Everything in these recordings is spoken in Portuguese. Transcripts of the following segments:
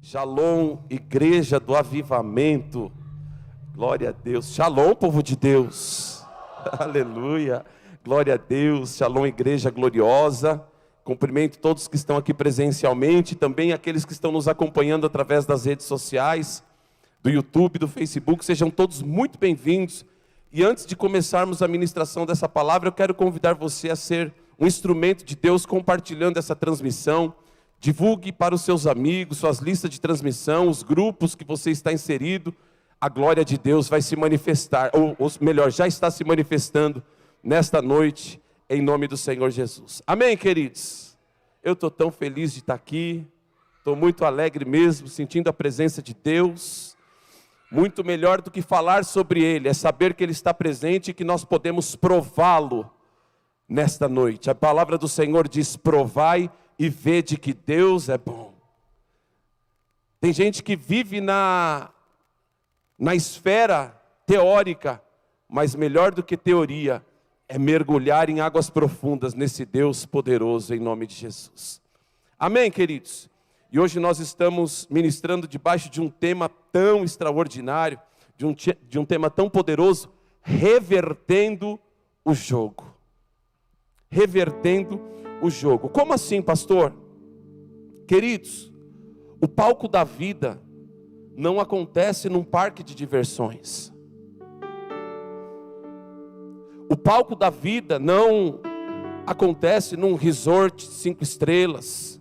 Shalom, igreja do avivamento, glória a Deus. Shalom, povo de Deus, aleluia, glória a Deus. Shalom, igreja gloriosa. Cumprimento todos que estão aqui presencialmente, também aqueles que estão nos acompanhando através das redes sociais, do YouTube, do Facebook. Sejam todos muito bem-vindos. E antes de começarmos a ministração dessa palavra, eu quero convidar você a ser um instrumento de Deus compartilhando essa transmissão. Divulgue para os seus amigos, suas listas de transmissão, os grupos que você está inserido. A glória de Deus vai se manifestar, ou melhor, já está se manifestando nesta noite, em nome do Senhor Jesus. Amém, queridos? Eu estou tão feliz de estar aqui, estou muito alegre mesmo, sentindo a presença de Deus. Muito melhor do que falar sobre Ele, é saber que Ele está presente e que nós podemos prová-lo nesta noite. A palavra do Senhor diz: provai e vede que Deus é bom. Tem gente que vive na esfera teórica, mas melhor do que teoria é mergulhar em águas profundas nesse Deus poderoso, em nome de Jesus. Amém, queridos? E hoje nós estamos ministrando debaixo de um tema tão extraordinário, de um tema tão poderoso: revertendo o jogo. Revertendo o jogo. Como assim, pastor? Queridos, o palco da vida não acontece num parque de diversões. O palco da vida não acontece num resort 5 estrelas.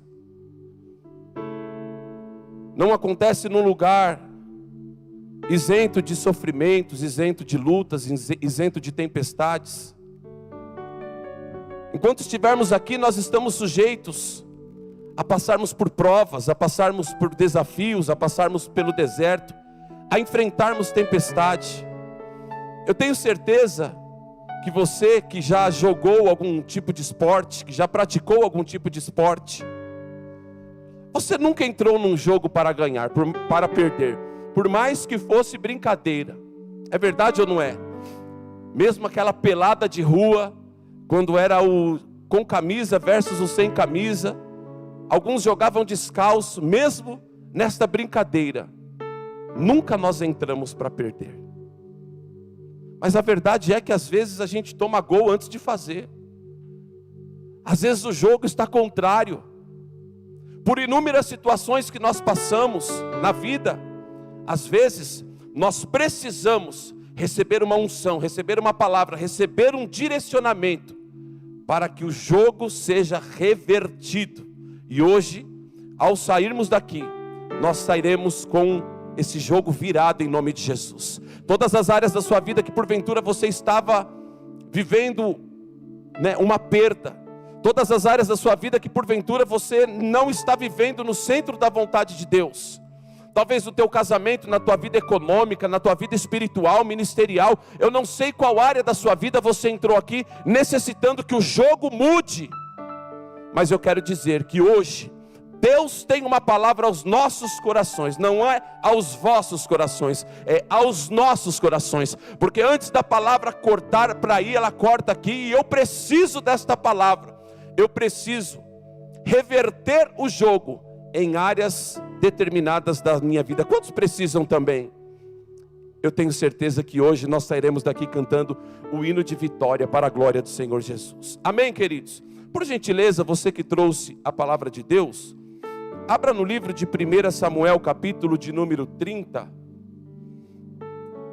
Não acontece num lugar isento de sofrimentos, isento de lutas, isento de tempestades. Enquanto estivermos aqui, nós estamos sujeitos a passarmos por provas, a passarmos por desafios, a passarmos pelo deserto, a enfrentarmos tempestade. Eu tenho certeza que você que já jogou algum tipo de esporte, que já praticou algum tipo de esporte, você nunca entrou num jogo para ganhar, para perder, por mais que fosse brincadeira. É verdade ou não é? Mesmo aquela pelada de rua, quando era o com camisa versus o sem camisa, alguns jogavam descalço, mesmo nesta brincadeira. Nunca nós entramos para perder. Mas a verdade é que às vezes a gente toma gol antes de fazer. Às vezes o jogo está contrário. Por inúmeras situações que nós passamos na vida, às vezes nós precisamos receber uma unção, receber uma palavra, receber um direcionamento, para que o jogo seja revertido. E hoje, ao sairmos daqui, nós sairemos com esse jogo virado em nome de Jesus. Todas as áreas da sua vida que porventura você estava vivendo, uma perda, todas as áreas da sua vida que porventura você não está vivendo no centro da vontade de Deus. Talvez no teu casamento, na tua vida econômica, na tua vida espiritual, ministerial. Eu não sei qual área da sua vida você entrou aqui necessitando que o jogo mude. Mas eu quero dizer que hoje Deus tem uma palavra aos nossos corações. Não é aos vossos corações, é aos nossos corações. Porque antes da palavra cortar para aí, ela corta aqui. E eu preciso desta palavra. Eu preciso reverter o jogo em áreas determinadas da minha vida. Quantos precisam também? Eu tenho certeza que hoje nós sairemos daqui cantando o hino de vitória para a glória do Senhor Jesus. Amém, queridos? Por gentileza, você que trouxe a palavra de Deus, abra no livro de 1 Samuel, capítulo de número 30.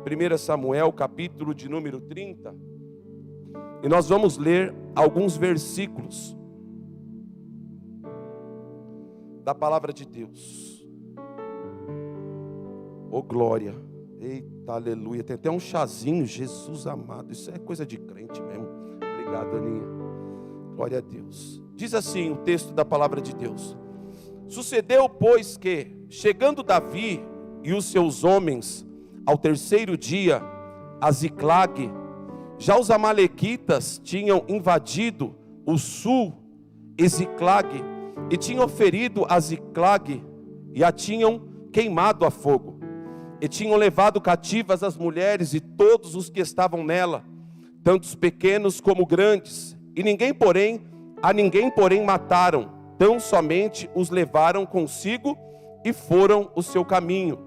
1 Samuel, capítulo de número 30. E nós vamos ler alguns versículos da palavra de Deus. Oh glória, eita aleluia, tem até um chazinho, Jesus amado, isso é coisa de crente mesmo. Obrigado, Aninha, glória a Deus. Diz assim o texto da palavra de Deus: sucedeu, pois, que, chegando Davi e os seus homens ao terceiro dia a Ziclague, já os amalequitas tinham invadido o sul de Ziclague, e tinham ferido a Ziclague, e a tinham queimado a fogo, e tinham levado cativas as mulheres e todos os que estavam nela, tanto os pequenos como grandes, e a ninguém porém mataram, tão somente os levaram consigo e foram o seu caminho.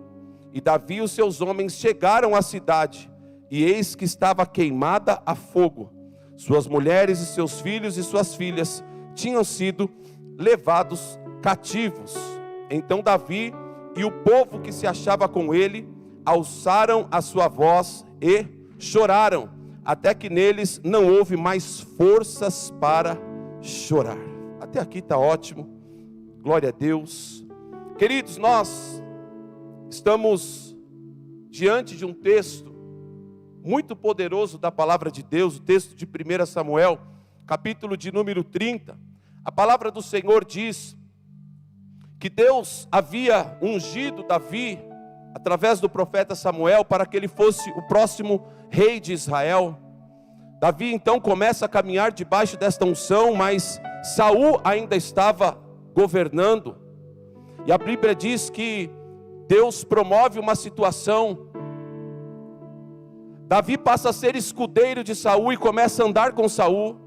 E Davi e os seus homens chegaram à cidade, e eis que estava queimada a fogo. Suas mulheres e seus filhos e suas filhas tinham sido levados cativos. Então Davi e o povo que se achava com ele alçaram a sua voz e choraram, até que neles não houve mais forças para chorar. Até aqui está ótimo, glória a Deus. Queridos, nós estamos diante de um texto muito poderoso da palavra de Deus, o texto de 1 Samuel, capítulo de número 30. A palavra do Senhor diz que Deus havia ungido Davi, através do profeta Samuel, para que ele fosse o próximo rei de Israel. Davi então começa a caminhar debaixo desta unção, mas Saul ainda estava governando. E a Bíblia diz que Deus promove uma situação. Davi passa a ser escudeiro de Saul e começa a andar com Saul.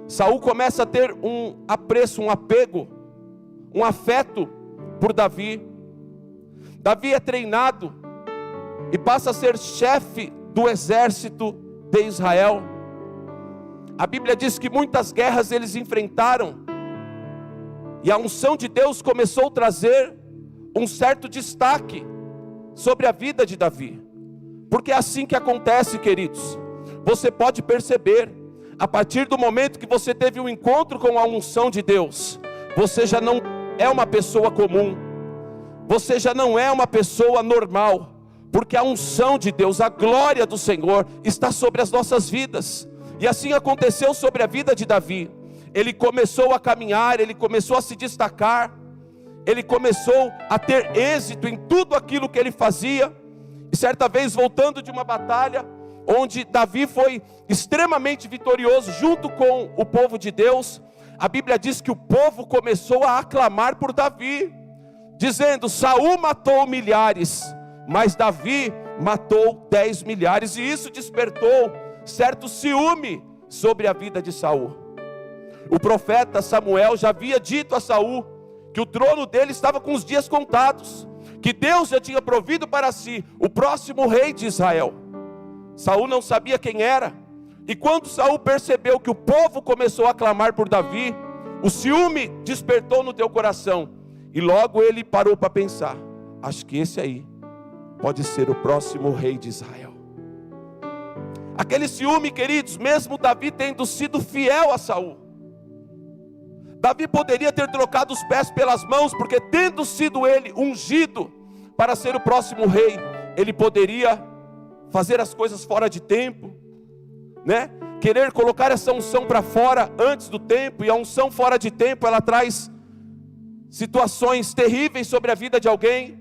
Saul começa a ter um apreço, um apego, um afeto por Davi. Davi é treinado e passa a ser chefe do exército de Israel. A Bíblia diz que muitas guerras eles enfrentaram, e a unção de Deus começou a trazer um certo destaque sobre a vida de Davi. Porque é assim que acontece, queridos. Você pode perceber, a partir do momento que você teve um encontro com a unção de Deus, você já não é uma pessoa comum, você já não é uma pessoa normal, porque a unção de Deus, a glória do Senhor está sobre as nossas vidas. E assim aconteceu sobre a vida de Davi. Ele começou a caminhar, ele começou a se destacar, ele começou a ter êxito em tudo aquilo que ele fazia. E certa vez, voltando de uma batalha, onde Davi foi extremamente vitorioso junto com o povo de Deus, a Bíblia diz que o povo começou a aclamar por Davi, dizendo: Saul matou milhares, mas Davi matou 10 milhares. E isso despertou certo ciúme sobre a vida de Saul. O profeta Samuel já havia dito a Saul que o trono dele estava com os dias contados, que Deus já tinha provido para si o próximo rei de Israel. Saul não sabia quem era, e quando Saul percebeu que o povo começou a clamar por Davi, o ciúme despertou no teu coração, e logo ele parou para pensar: acho que esse aí pode ser o próximo rei de Israel. Aquele ciúme, queridos, mesmo Davi tendo sido fiel a Saul, Davi poderia ter trocado os pés pelas mãos, porque tendo sido ele ungido para ser o próximo rei, ele poderia fazer as coisas fora de tempo, né? Querer colocar essa unção para fora antes do tempo. E a unção fora de tempo, ela traz situações terríveis sobre a vida de alguém.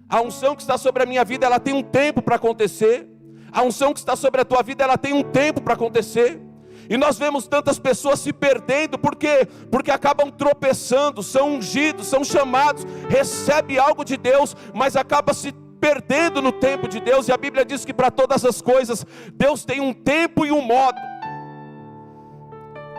A unção que está sobre a minha vida, ela tem um tempo para acontecer. A unção que está sobre a tua vida, ela tem um tempo para acontecer. E nós vemos tantas pessoas se perdendo, por quê? Porque acabam tropeçando, são ungidos, são chamados, recebe algo de Deus, mas acaba se perdendo no tempo de Deus. E a Bíblia diz que para todas as coisas, Deus tem um tempo e um modo.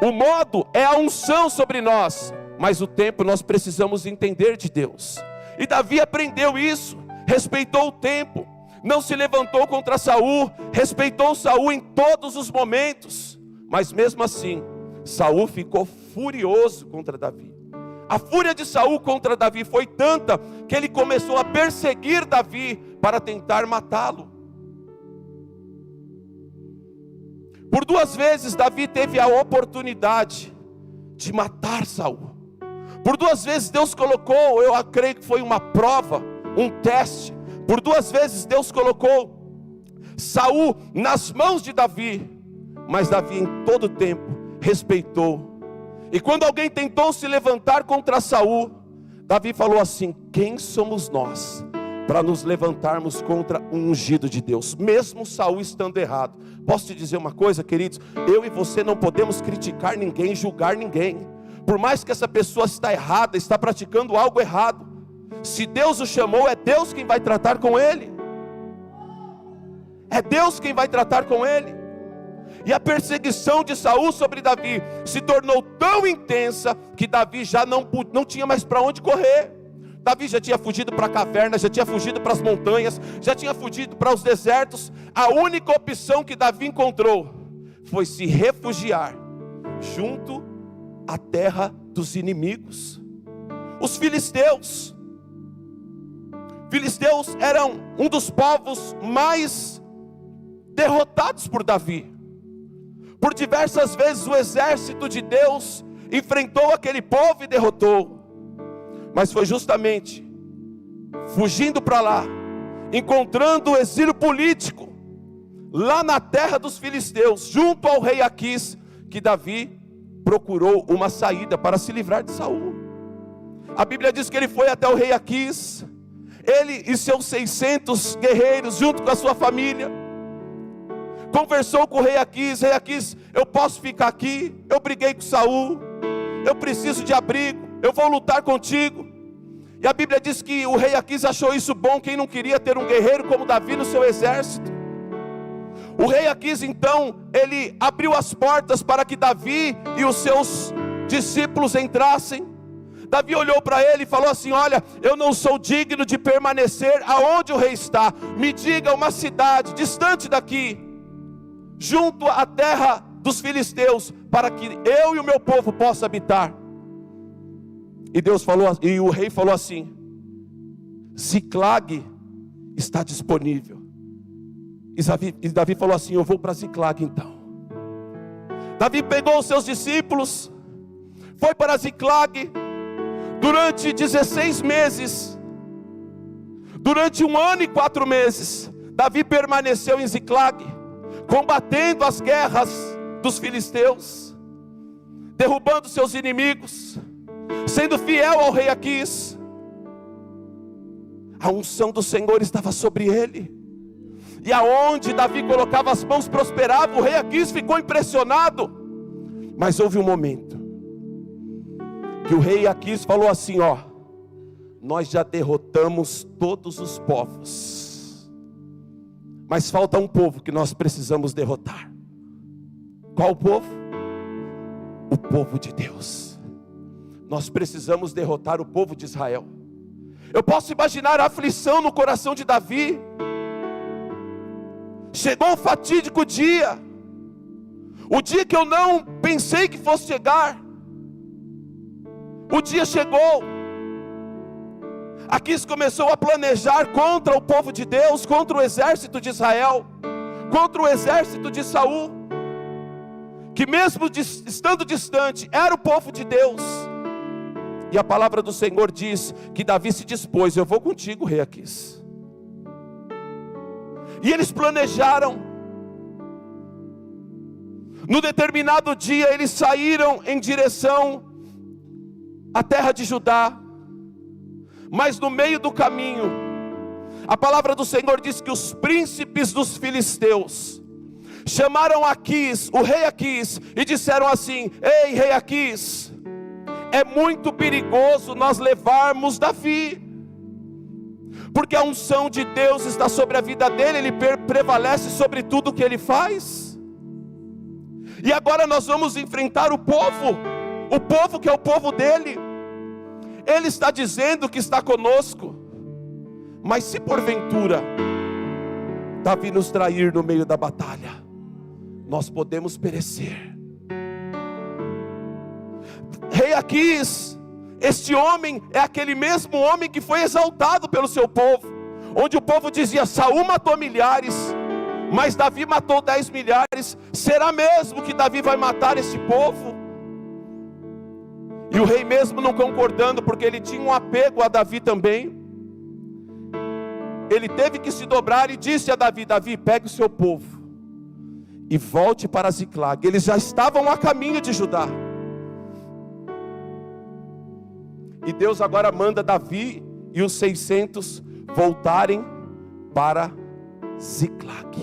O modo é a unção sobre nós, mas o tempo nós precisamos entender de Deus. E Davi aprendeu isso, respeitou o tempo, não se levantou contra Saul, respeitou Saul em todos os momentos. Mas mesmo assim, Saul ficou furioso contra Davi. A fúria de Saul contra Davi foi tanta que ele começou a perseguir Davi para tentar matá-lo. Por 2 vezes Davi teve a oportunidade de matar Saul. Por 2 vezes Deus colocou, eu creio que foi uma prova, um teste. Por 2 vezes Deus colocou Saul nas mãos de Davi. Mas Davi em todo tempo respeitou. E quando alguém tentou se levantar contra Saul, Davi falou assim: quem somos nós para nos levantarmos contra um ungido de Deus, mesmo Saul estando errado? Posso te dizer uma coisa, queridos? Eu e você não podemos criticar ninguém, julgar ninguém. Por mais que essa pessoa está errada, está praticando algo errado, se Deus o chamou, é Deus quem vai tratar com ele. É Deus quem vai tratar com ele. E a perseguição de Saul sobre Davi se tornou tão intensa que Davi já não tinha mais para onde correr. Davi já tinha fugido para a caverna, já tinha fugido para as montanhas, já tinha fugido para os desertos. A única opção que Davi encontrou foi se refugiar junto à terra dos inimigos, os filisteus. Filisteus eram um dos povos mais derrotados por Davi. Por diversas vezes o exército de Deus enfrentou aquele povo e derrotou. Mas foi justamente fugindo para lá, encontrando o exílio político lá na terra dos filisteus, junto ao rei Aquis, que Davi procurou uma saída para se livrar de Saul. A Bíblia diz que ele foi até o rei Aquis, ele e seus 600 guerreiros, junto com a sua família, conversou com o rei Aquis. Rei Aquis, eu posso ficar aqui? Eu briguei com Saul, eu preciso de abrigo, eu vou lutar contigo. E a Bíblia diz que o rei Aquis achou isso bom. Quem não queria ter um guerreiro como Davi no seu exército? O rei Aquis então, ele abriu as portas para que Davi e os seus discípulos entrassem. Davi olhou para ele e falou assim: olha, eu não sou digno de permanecer aonde o rei está. Me diga uma cidade distante daqui, junto à terra dos filisteus, para que eu e o meu povo possa habitar. E Deus falou, e o rei falou assim: Ziclag está disponível. E Davi falou assim: eu vou para Ziclag então. Davi pegou os seus discípulos, foi para Ziclag. Durante 16 meses, durante 1 ano e 4 meses, Davi permaneceu em Ziclag, combatendo as guerras dos filisteus, derrubando seus inimigos, sendo fiel ao rei Aquis. A unção do Senhor estava sobre ele, e aonde Davi colocava as mãos prosperava. O rei Aquis ficou impressionado. Mas houve um momento que o rei Aquis falou assim: ó, nós já derrotamos todos os povos, mas falta um povo que nós precisamos derrotar. Qual povo? O povo de Deus. Nós precisamos derrotar o povo de Israel. Eu posso imaginar a aflição no coração de Davi. Chegou o fatídico dia, o dia que eu não pensei que fosse chegar. O dia chegou. Aquis começou a planejar contra o povo de Deus, contra o exército de Israel, contra o exército de Saul, que mesmo estando distante, era o povo de Deus. E a palavra do Senhor diz que Davi se dispôs: eu vou contigo, rei Aquis. E eles planejaram. No determinado dia eles saíram em direção à terra de Judá. Mas no meio do caminho, a palavra do Senhor diz que os príncipes dos filisteus chamaram Aquis, o rei Aquis, e disseram assim: ei, rei Aquis, é muito perigoso nós levarmos Davi, porque a unção de Deus está sobre a vida dele, ele prevalece sobre tudo que ele faz. E agora nós vamos enfrentar o povo que é o povo dele. Ele está dizendo que está conosco, mas se porventura Davi nos trair no meio da batalha, nós podemos perecer. Rei Aquis, este homem é aquele mesmo homem que foi exaltado pelo seu povo, onde o povo dizia: Saul matou milhares, mas Davi matou 10 milhares. Será mesmo que Davi vai matar esse povo? E o rei, mesmo não concordando, porque ele tinha um apego a Davi também, ele teve que se dobrar e disse a Davi: Davi, pegue o seu povo e volte para Ziclag. Eles já estavam a caminho de Judá. E Deus agora manda Davi e os 600 voltarem para Ziclag.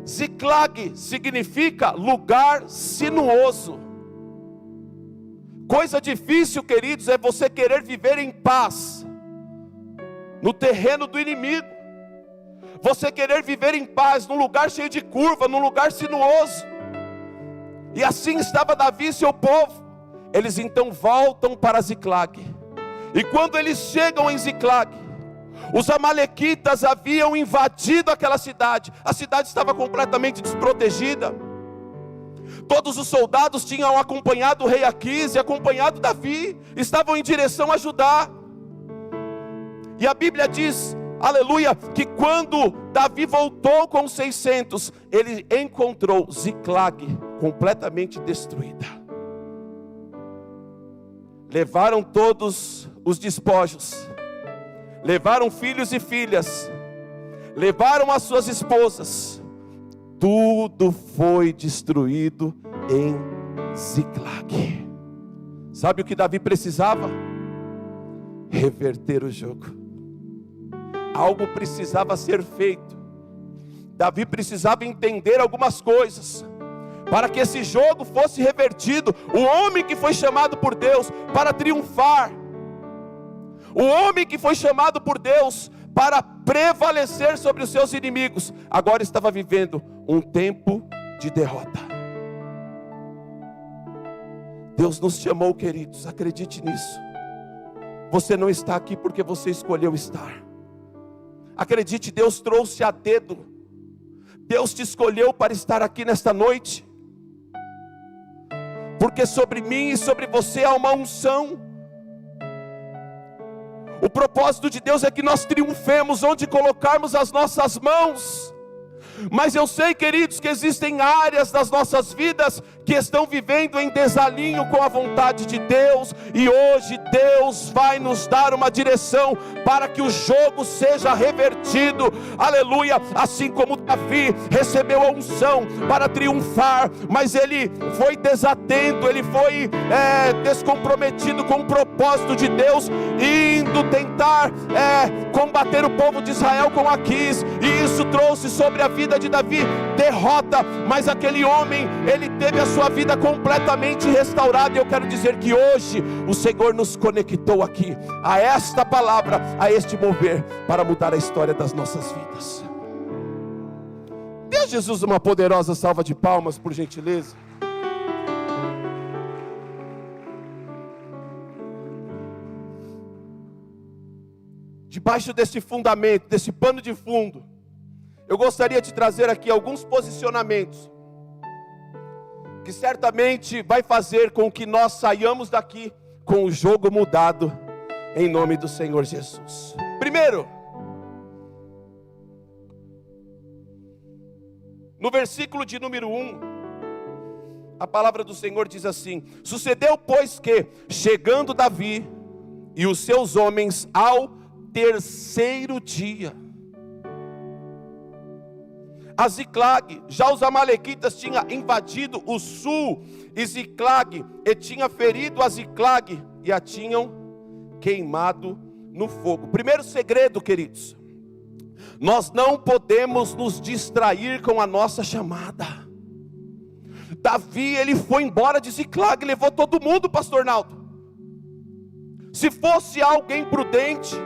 Ziclag significa lugar sinuoso. Coisa difícil, queridos, é você querer viver em paz no terreno do inimigo. Você querer viver em paz num lugar cheio de curva, num lugar sinuoso. E assim estava Davi e seu povo. Eles então voltam para Ziclag. E quando eles chegam em Ziclag, os amalequitas haviam invadido aquela cidade. A cidade estava completamente desprotegida. Todos os soldados tinham acompanhado o rei Aquis e acompanhado Davi, estavam em direção a Judá. E a Bíblia diz, aleluia, que quando Davi voltou com 600, ele encontrou Ziclag completamente destruída. Levaram todos os despojos, levaram filhos e filhas, levaram as suas esposas, tudo foi destruído em Ziclag. Sabe o que Davi precisava? Reverter o jogo. Algo precisava ser feito. Davi precisava entender algumas coisas para que esse jogo fosse revertido. O homem que foi chamado por Deus para triunfar, o homem que foi chamado por Deus para prevalecer sobre os seus inimigos, agora estava vivendo um tempo de derrota. Deus nos chamou, queridos, acredite nisso. Você não está aqui porque você escolheu estar. Acredite, Deus trouxe a dedo. Deus te escolheu para estar aqui nesta noite, porque sobre mim e sobre você há uma unção. O propósito de Deus é que nós triunfemos onde colocarmos as nossas mãos. Mas eu sei, queridos, que existem áreas das nossas vidas que estão vivendo em desalinho com a vontade de Deus, e hoje Deus vai nos dar uma direção para que o jogo seja revertido, aleluia. Assim como Davi recebeu a unção para triunfar, mas ele foi desatento, ele foi descomprometido com o propósito de Deus, indo tentar combater o povo de Israel com Aquis, e isso trouxe sobre a vida de Davi derrota. Mas aquele homem, ele teve a sua vida completamente restaurada. E eu quero dizer que hoje o Senhor nos conectou aqui a esta palavra, a este mover, para mudar a história das nossas vidas. Dê a Jesus uma poderosa salva de palmas, por gentileza. Debaixo desse fundamento, desse pano de fundo, eu gostaria de trazer aqui alguns posicionamentos que certamente vai fazer com que nós saiamos daqui com o jogo mudado, em nome do Senhor Jesus. Primeiro, no versículo de número 1, a palavra do Senhor diz assim: sucedeu, pois, que, chegando Davi e os seus homens ao terceiro dia a Ziclag, já os amalequitas tinham invadido o sul e Ziclag, e tinha ferido a Ziclag e a tinham queimado no fogo. Primeiro segredo, queridos: nós não podemos nos distrair com a nossa chamada. Davi, ele foi embora de Ziclag, levou todo mundo, pastor Naldo. Se fosse alguém prudente,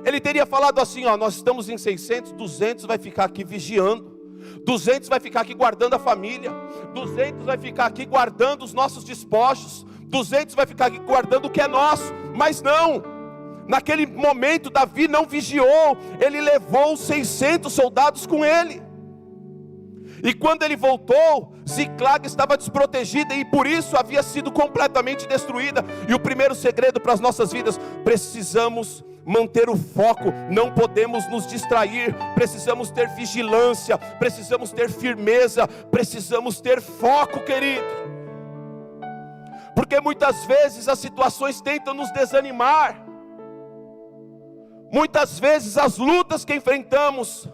ele teria falado assim: ó, nós estamos em 600, 200 vai ficar aqui vigiando, 200 vai ficar aqui guardando a família, 200 vai ficar aqui guardando os nossos despojos, 200 vai ficar aqui guardando o que é nosso. Mas não, naquele momento Davi não vigiou, ele levou 600 soldados com ele. E quando ele voltou, Ziclag estava desprotegida e por isso havia sido completamente destruída. E o primeiro segredo para as nossas vidas: precisamos manter o foco, não podemos nos distrair, precisamos ter vigilância, precisamos ter firmeza, precisamos ter foco, querido. Porque muitas vezes as situações tentam nos desanimar, muitas vezes as lutas que enfrentamos,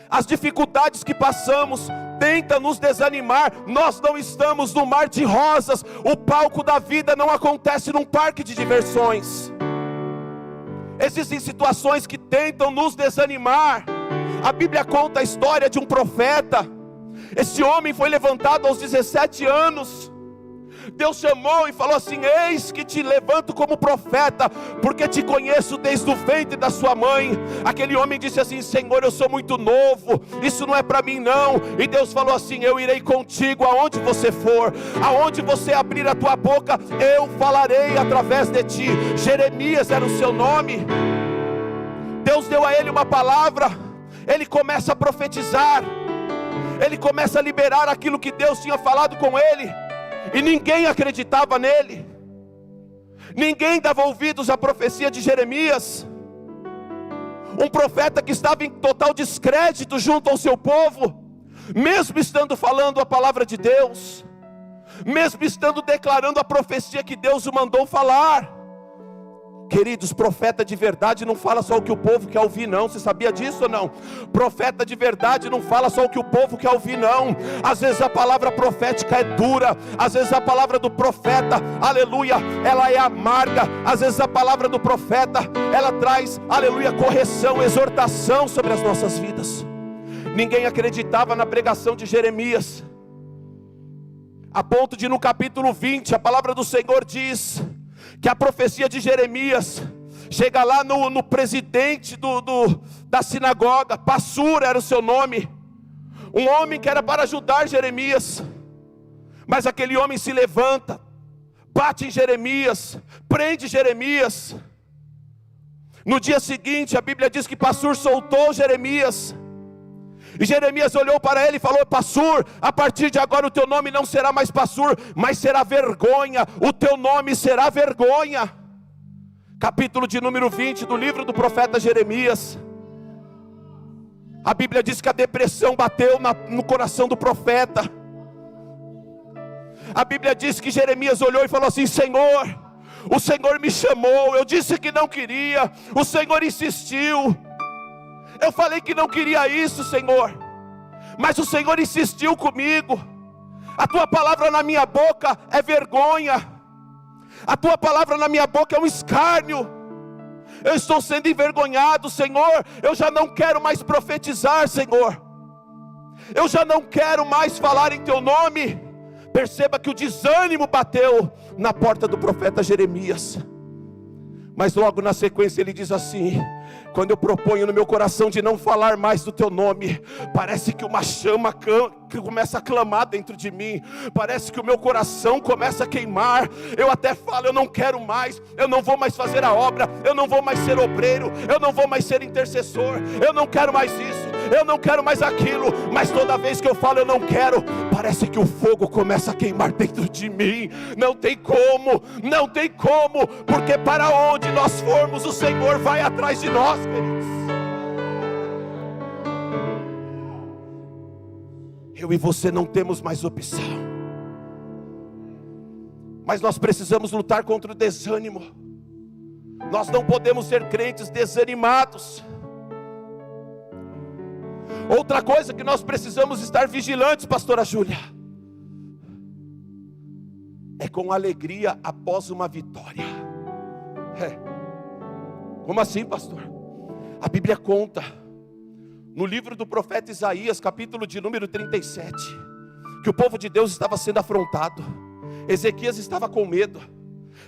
as dificuldades que passamos, tenta nos desanimar. Nós não estamos no mar de rosas, o palco da vida não acontece num parque de diversões. Existem situações que tentam nos desanimar. A Bíblia conta a história de um profeta. Esse homem foi levantado aos 17 anos, Deus chamou e falou assim: eis que te levanto como profeta, porque te conheço desde o ventre da sua mãe. Aquele homem disse assim: Senhor, eu sou muito novo, isso não é para mim não. E Deus falou assim: eu irei contigo aonde você for, aonde você abrir a tua boca, eu falarei através de ti. Jeremias era o seu nome. Deus deu a ele uma palavra, ele começa a profetizar, ele começa a liberar aquilo que Deus tinha falado com ele. E ninguém acreditava nele, ninguém dava ouvidos à profecia de Jeremias, um profeta que estava em total descrédito junto ao seu povo, mesmo estando falando a palavra de Deus, mesmo estando declarando a profecia que Deus o mandou falar. Queridos, profeta de verdade não fala só o que o povo quer ouvir não. Você sabia disso ou não? Profeta de verdade não fala só o que o povo quer ouvir não. Às vezes a palavra profética é dura, às vezes a palavra do profeta, aleluia, ela é amarga. Às vezes a palavra do profeta, ela traz, aleluia, correção, exortação sobre as nossas vidas. Ninguém acreditava na pregação de Jeremias, a ponto de no capítulo 20 a palavra do Senhor diz que a profecia de Jeremias chega lá no presidente da sinagoga. Passur era o seu nome, um homem que era para ajudar Jeremias, mas aquele homem se levanta, bate em Jeremias, prende Jeremias. No dia seguinte a Bíblia diz que Passur soltou Jeremias, e Jeremias olhou para ele e falou: Passur, a partir de agora o teu nome não será mais Passur, mas será vergonha, o teu nome será vergonha. Capítulo de número 20 do livro do profeta Jeremias. A Bíblia diz que a depressão bateu no coração do profeta. A Bíblia diz que Jeremias olhou e falou assim: Senhor, o Senhor me chamou, eu disse que não queria, o Senhor insistiu. Eu falei que não queria isso, Senhor, mas o Senhor insistiu comigo. A tua palavra na minha boca é vergonha, a tua palavra na minha boca é um escárnio. Eu estou sendo envergonhado, Senhor. Eu já não quero mais profetizar, Senhor. Eu já não quero mais falar em teu nome. Perceba que o desânimo bateu na porta do profeta Jeremias. Mas logo na sequência ele diz assim: quando eu proponho no meu coração de não falar mais do teu nome, parece que uma chama que começa a clamar dentro de mim, parece que o meu coração começa a queimar. Eu até falo: eu não quero mais, eu não vou mais fazer a obra, eu não vou mais ser obreiro, eu não vou mais ser intercessor, eu não quero mais isso, eu não quero mais aquilo. Mas toda vez que eu falo eu não quero, parece que o fogo começa a queimar dentro de mim. Não tem como, não tem como, porque para onde nós formos, o Senhor vai atrás de nós, queridos. Eu e você não temos mais opção, mas nós precisamos lutar contra o desânimo. Nós não podemos ser crentes desanimados. Outra coisa que nós precisamos estar vigilantes, pastora Júlia, é com alegria após uma vitória. Como assim, pastor? A Bíblia conta no livro do profeta Isaías, capítulo de número 37, que o povo de Deus estava sendo afrontado. Ezequias estava com medo.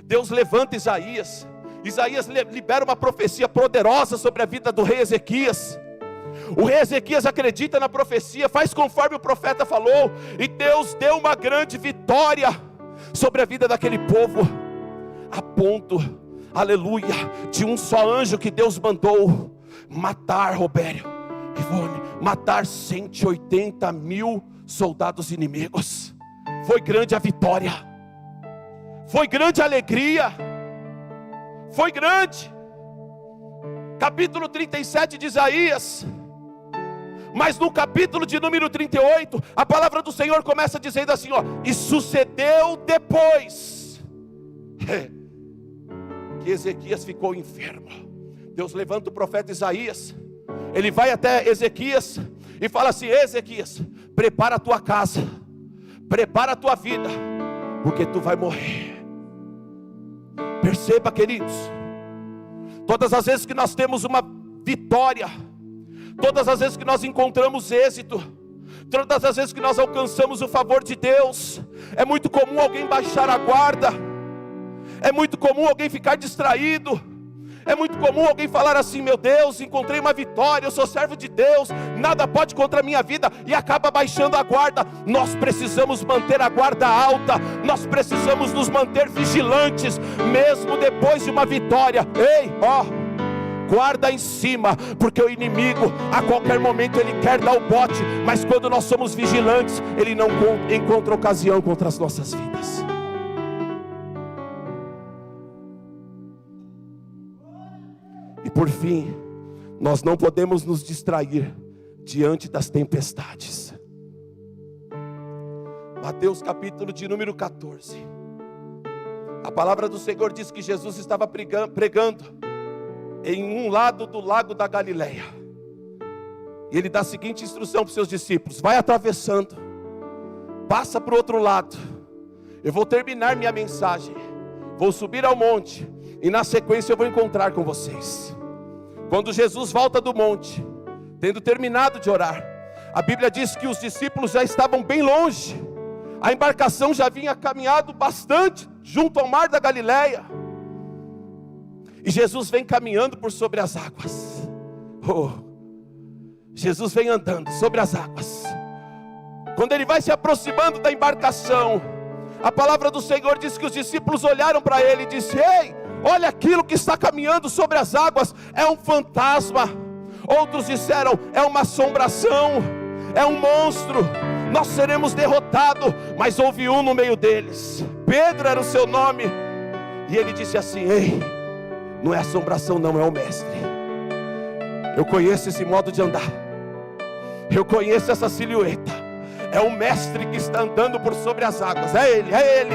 Deus levanta Isaías. Isaías libera uma profecia poderosa sobre a vida do rei Ezequias. O rei Ezequias acredita na profecia, faz conforme o profeta falou, e Deus deu uma grande vitória sobre a vida daquele povo, a ponto, aleluia, de um só anjo que Deus mandou matar, Robério, Ivone, matar 180 mil soldados inimigos. Foi grande a vitória, foi grande a alegria, foi grande. Capítulo 37 de Isaías. Mas no capítulo de número 38, a palavra do Senhor começa dizendo assim, ó: e sucedeu depois que Ezequias ficou enfermo. Deus levanta o profeta Isaías, ele vai até Ezequias e fala assim: Ezequias, prepara a tua casa, prepara a tua vida, porque tu vai morrer. Perceba, queridos, todas as vezes que nós temos uma vitória, todas as vezes que nós encontramos êxito, Todas as vezes que nós alcançamos o favor de Deus, é muito comum alguém baixar a guarda, é muito comum alguém ficar distraído, é muito comum alguém falar assim: meu Deus, encontrei uma vitória, eu sou servo de Deus, nada pode contra a minha vida, e acaba baixando a guarda. Nós precisamos manter a guarda alta, nós precisamos nos manter vigilantes, mesmo depois de uma vitória. Ei, guarda em cima, porque o inimigo a qualquer momento ele quer dar o bote, mas quando nós somos vigilantes, ele não encontra ocasião contra as nossas vidas. E por fim, nós não podemos nos distrair diante das tempestades. Mateus capítulo de número 14, a palavra do Senhor diz que Jesus estava pregando em um lado do lago da Galileia, e ele dá a seguinte instrução para os seus discípulos: vai atravessando, passa para o outro lado, eu vou terminar minha mensagem, vou subir ao monte, e na sequência eu vou encontrar com vocês. Quando Jesus volta do monte, tendo terminado de orar, a Bíblia diz que os discípulos já estavam bem longe, a embarcação já vinha caminhado bastante junto ao mar da Galileia, e Jesus vem caminhando por sobre as águas. Jesus vem andando sobre as águas. Quando ele vai se aproximando da embarcação, a palavra do Senhor diz que os discípulos olharam para ele e disseram: ei, olha aquilo que está caminhando sobre as águas, é um fantasma. Outros disseram: é uma assombração, é um monstro, nós seremos derrotados. Mas houve um no meio deles, Pedro era o seu nome, e ele disse assim: ei, não é assombração não, é o mestre. Eu conheço esse modo de andar, eu conheço essa silhueta, é o mestre que está andando por sobre as águas, é ele, é ele,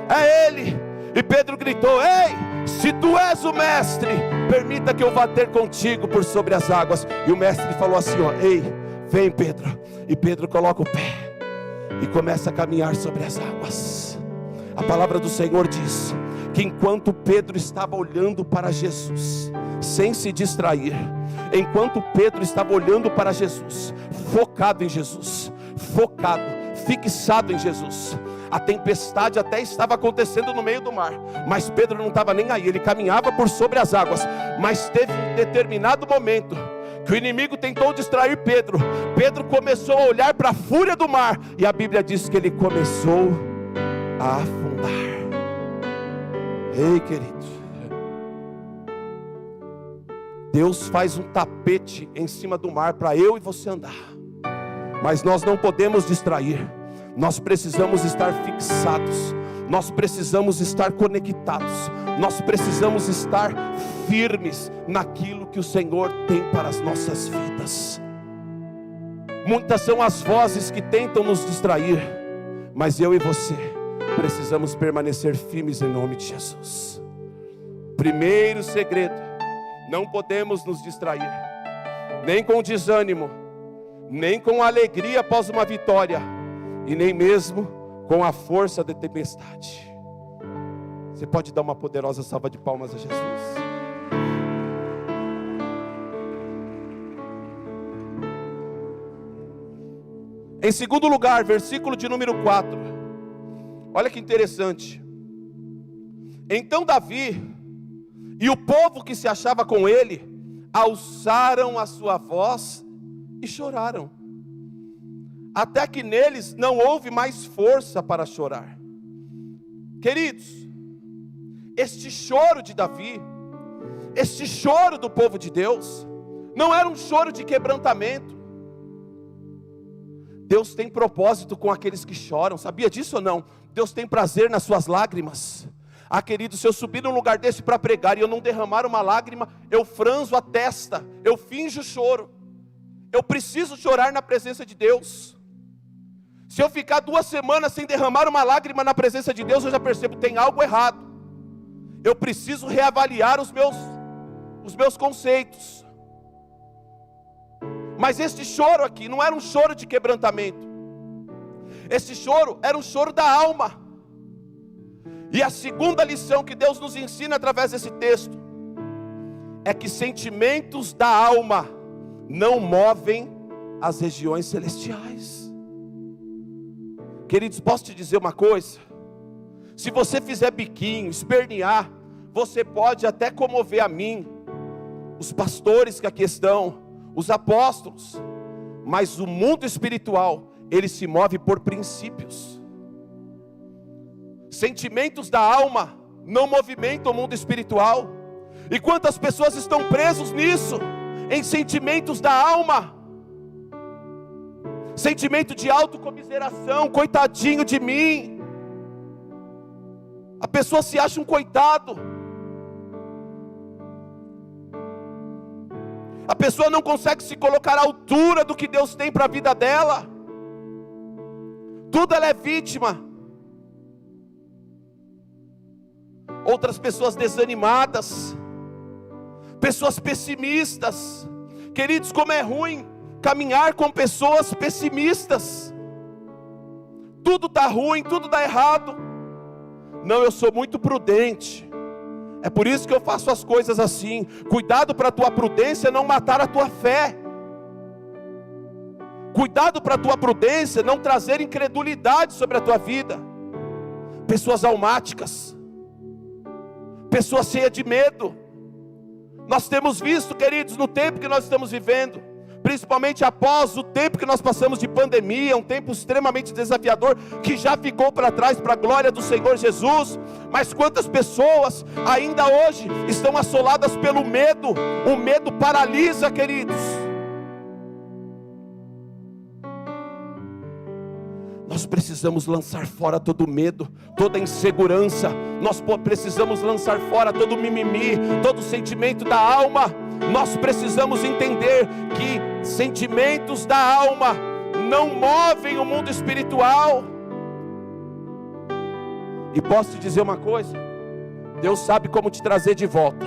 é ele. E Pedro gritou: ei, se tu és o mestre, permita que eu vá ter contigo por sobre as águas. E o mestre falou assim: ei, vem Pedro. E Pedro coloca o pé e começa a caminhar sobre as águas. A palavra do Senhor diz que enquanto Pedro estava olhando para Jesus, sem se distrair, enquanto Pedro estava olhando para Jesus, focado em Jesus, focado, fixado em Jesus, a tempestade até estava acontecendo no meio do mar, mas Pedro não estava nem aí, ele caminhava por sobre as águas. Mas teve um determinado momento que o inimigo tentou distrair Pedro. Pedro começou a olhar para a fúria do mar, e a Bíblia diz que ele começou a afundar. Ei, querido, Deus faz um tapete em cima do mar para eu e você andar, mas nós não podemos distrair. Nós precisamos estar fixados, nós precisamos estar conectados, nós precisamos estar firmes naquilo que o Senhor tem para as nossas vidas. Muitas são as vozes que tentam nos distrair, mas eu e você precisamos permanecer firmes em nome de Jesus. Primeiro segredo: não podemos nos distrair, nem com desânimo, nem com alegria após uma vitória, e nem mesmo com a força da tempestade. Você pode dar uma poderosa salva de palmas a Jesus? Em segundo lugar, versículo de número 4, olha que interessante. Então Davi e o povo que se achava com ele alçaram a sua voz e choraram, até que neles não houve mais força para chorar. Queridos, este choro de Davi, este choro do povo de Deus, não era um choro de quebrantamento. Deus tem propósito com aqueles que choram, sabia disso ou não? Deus tem prazer nas suas lágrimas. Ah, querido, se eu subir num lugar desse para pregar e eu não derramar uma lágrima, eu franzo a testa, eu finjo choro. Eu preciso chorar na presença de Deus. Se eu ficar 2 semanas sem derramar uma lágrima na presença de Deus, eu já percebo que tem algo errado. Eu preciso reavaliar os meus conceitos. Mas este choro aqui não era um choro de quebrantamento. Este choro era um choro da alma. E a segunda lição que Deus nos ensina através desse texto é que sentimentos da alma não movem às regiões celestiais. Queridos, posso te dizer uma coisa? Se você fizer biquinho, espernear, você pode até comover a mim, os pastores que aqui estão, os apóstolos, mas o mundo espiritual, ele se move por princípios. Sentimentos da alma não movimentam o mundo espiritual. E quantas pessoas estão presas nisso, em sentimentos da alma? Sentimento de autocomiseração, coitadinho de mim. A pessoa se acha um coitado. A pessoa não consegue se colocar à altura do que Deus tem para a vida dela. Tudo ela é vítima. Outras pessoas desanimadas, pessoas pessimistas. Queridos, como é ruim caminhar com pessoas pessimistas. Tudo está ruim, tudo está errado. Não, eu sou muito prudente. É por isso que eu faço as coisas assim. Cuidado para a tua prudência não matar a tua fé. Cuidado para a tua prudência não trazer incredulidade sobre a tua vida. Pessoas almáticas, pessoas cheias de medo. Nós temos visto, queridos, no tempo que nós estamos vivendo, principalmente após o tempo que nós passamos de pandemia, um tempo extremamente desafiador, que já ficou para trás para a glória do Senhor Jesus. Mas quantas pessoas ainda hoje estão assoladas pelo medo? O medo paralisa, queridos. Nós precisamos lançar fora todo medo, toda insegurança. Nós precisamos lançar fora todo mimimi, todo sentimento da alma. Nós precisamos entender que sentimentos da alma não movem o mundo espiritual. E posso te dizer uma coisa: Deus sabe como te trazer de volta.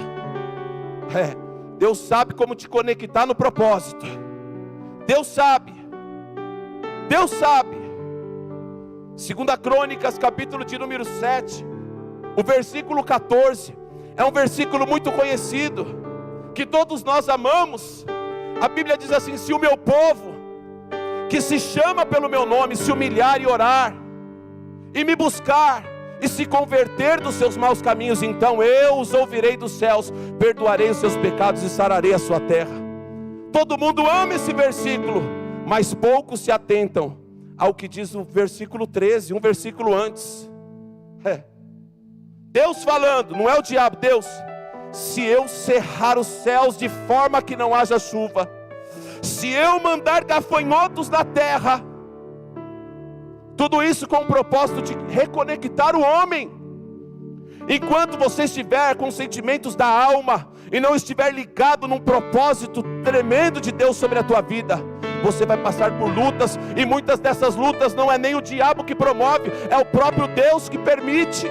Deus sabe como te conectar no propósito. Deus sabe. Deus sabe. 2 Crônicas, capítulo de número 7, o versículo 14, é um versículo muito conhecido, que todos nós amamos. A Bíblia diz assim: se o meu povo, que se chama pelo meu nome, se humilhar e orar, e me buscar, e se converter dos seus maus caminhos, então eu os ouvirei dos céus, perdoarei os seus pecados e sararei a sua terra. Todo mundo ama esse versículo, mas poucos se atentam ao que diz o versículo 13, um versículo antes. Deus falando, não é o diabo. Deus: se eu cerrar os céus de forma que não haja chuva, se eu mandar gafanhotos na terra, tudo isso com o propósito de reconectar o homem. Enquanto você estiver com sentimentos da alma e não estiver ligado num propósito tremendo de Deus sobre a tua vida, você vai passar por lutas, e muitas dessas lutas não é nem o diabo que promove, é o próprio Deus que permite,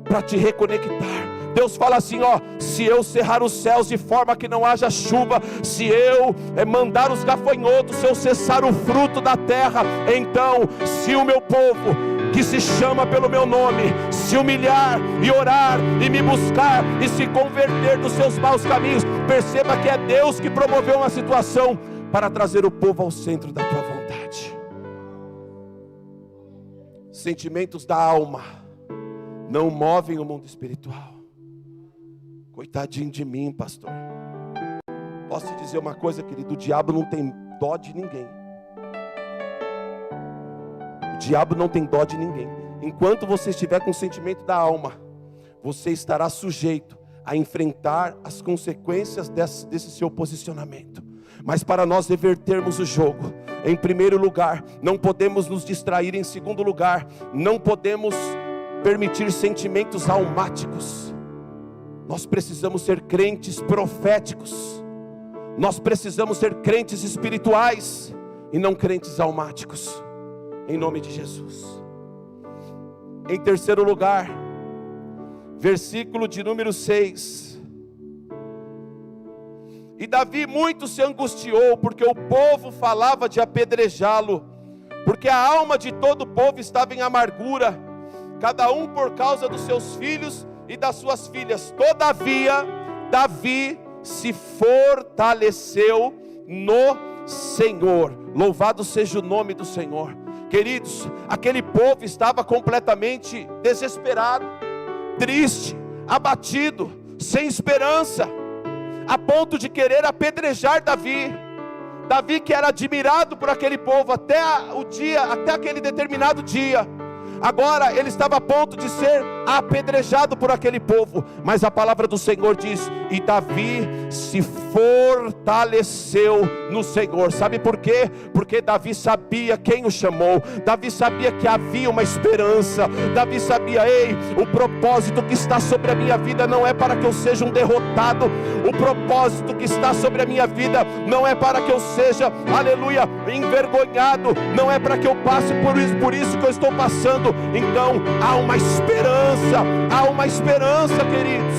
para te reconectar. Deus fala assim: se eu cerrar os céus de forma que não haja chuva, se eu mandar os gafanhotos, se eu cessar o fruto da terra, então se o meu povo, que se chama pelo meu nome, se humilhar e orar e me buscar e se converter dos seus maus caminhos, perceba que é Deus que promoveu uma situação para trazer o povo ao centro da tua vontade. Sentimentos da alma não movem o mundo espiritual. Coitadinho de mim, pastor. Posso te dizer uma coisa, querido: o diabo não tem dó de ninguém. O diabo não tem dó de ninguém. Enquanto você estiver com o sentimento da alma, você estará sujeito a enfrentar as consequências desse seu posicionamento. Mas para nós revertermos o jogo, em primeiro lugar, não podemos nos distrair. Em segundo lugar, não podemos permitir sentimentos almáticos. Nós precisamos ser crentes proféticos. Nós precisamos ser crentes espirituais e não crentes almáticos, em nome de Jesus. Em terceiro lugar, versículo de número 6. E Davi muito se angustiou, porque o povo falava de apedrejá-lo, porque a alma de todo o povo estava em amargura, cada um por causa dos seus filhos e das suas filhas. Todavia, Davi se fortaleceu no Senhor. Louvado seja o nome do Senhor. Queridos, aquele povo estava completamente desesperado, triste, abatido, sem esperança, a ponto de querer apedrejar Davi. Davi, que era admirado por aquele povo até aquele determinado dia, agora ele estava a ponto de ser apedrejado por aquele povo. Mas a palavra do Senhor diz: e Davi se fortaleceu no Senhor. Sabe por quê? Porque Davi sabia quem o chamou. Davi sabia que havia uma esperança. Davi sabia: ei, o propósito que está sobre a minha vida não é para que eu seja um derrotado. O propósito que está sobre a minha vida não é para que eu seja, aleluia, envergonhado. Não é para que eu passe por isso que eu estou passando. Então há uma esperança. Há uma esperança, queridos.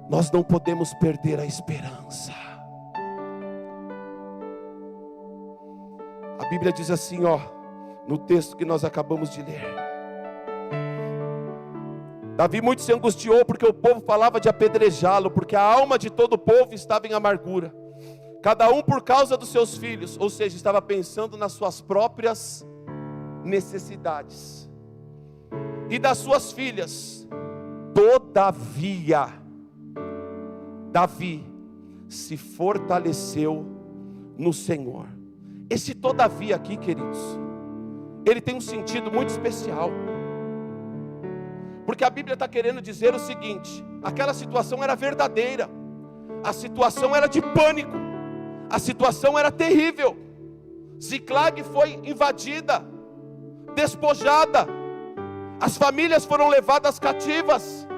Nós não podemos perder a esperança. A Bíblia diz assim, no texto que nós acabamos de ler: Davi muito se angustiou porque o povo falava de apedrejá-lo, porque a alma de todo o povo estava em amargura, cada um por causa dos seus filhos. Ou seja, estava pensando nas suas próprias necessidades e das suas filhas. Todavia, Davi se fortaleceu no Senhor. Esse todavia aqui, queridos, ele tem um sentido muito especial, porque a Bíblia está querendo dizer o seguinte: aquela situação era verdadeira, a situação era de pânico, a situação era terrível. Ziclag foi invadida, despojada, as famílias foram levadas cativas,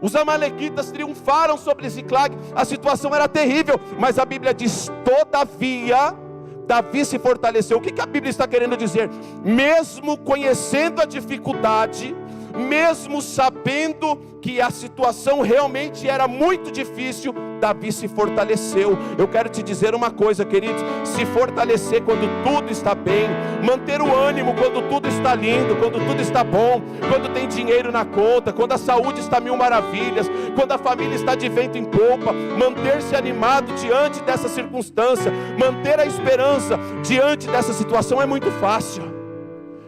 os amalequitas triunfaram sobre Ziclag, a situação era terrível. Mas a Bíblia diz: todavia, Davi se fortaleceu. O que a Bíblia está querendo dizer? Mesmo conhecendo a dificuldade, mesmo sabendo que a situação realmente era muito difícil, Davi se fortaleceu. Eu quero te dizer uma coisa, queridos: se fortalecer quando tudo está bem, manter o ânimo quando tudo está lindo, quando tudo está bom, quando tem dinheiro na conta, quando a saúde está mil maravilhas, quando a família está de vento em popa, manter-se animado diante dessa circunstância, manter a esperança diante dessa situação é muito fácil.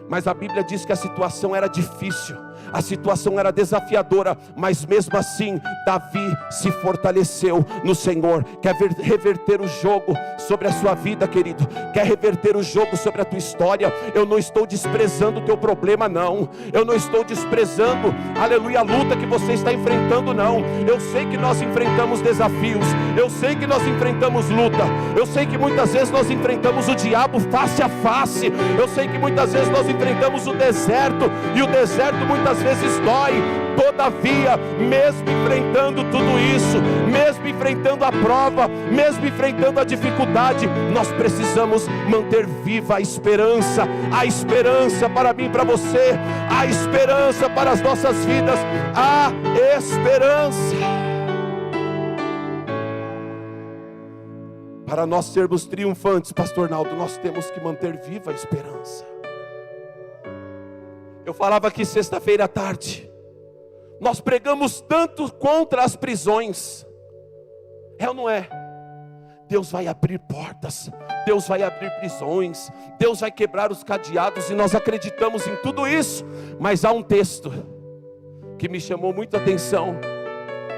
Mas a Bíblia diz que a situação era difícil, a situação era desafiadora, mas mesmo assim Davi se fortaleceu no Senhor. Quer reverter o jogo sobre a sua vida, querido? Quer reverter o jogo sobre a tua história? Eu não estou desprezando o teu problema, não. Eu não estou desprezando, aleluia, a luta que você está enfrentando, não. Eu sei que nós enfrentamos desafios, eu sei que nós enfrentamos luta, eu sei que muitas vezes nós enfrentamos o diabo face a face, eu sei que muitas vezes nós enfrentamos o deserto, e o deserto muitas vezes dói. Todavia, mesmo enfrentando tudo isso, mesmo enfrentando a prova, mesmo enfrentando a dificuldade, nós precisamos manter viva a esperança para mim e para você, a esperança para as nossas vidas, a esperança. Para nós sermos triunfantes, pastor Naldo, nós temos que manter viva a esperança. Eu falava aqui sexta-feira à tarde, nós pregamos tanto contra as prisões, é ou não é? Deus vai abrir portas, Deus vai abrir prisões, Deus vai quebrar os cadeados, e nós acreditamos em tudo isso. Mas há um texto que me chamou muita atenção,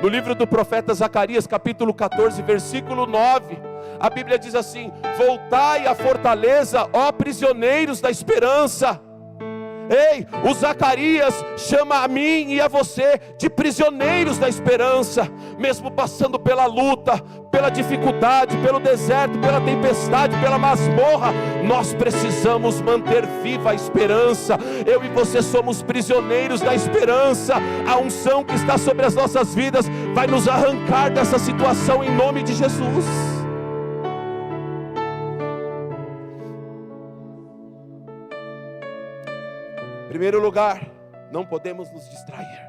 no livro do profeta Zacarias, capítulo 14, versículo 9, a Bíblia diz assim: voltai à fortaleza, ó prisioneiros da esperança. Ei, o Zacarias chama a mim e a você de prisioneiros da esperança. Mesmo passando pela luta, pela dificuldade, pelo deserto, pela tempestade, pela masmorra, nós precisamos manter viva a esperança. Eu e você somos prisioneiros da esperança. A unção que está sobre as nossas vidas vai nos arrancar dessa situação em nome de Jesus. Em primeiro lugar, não podemos nos distrair.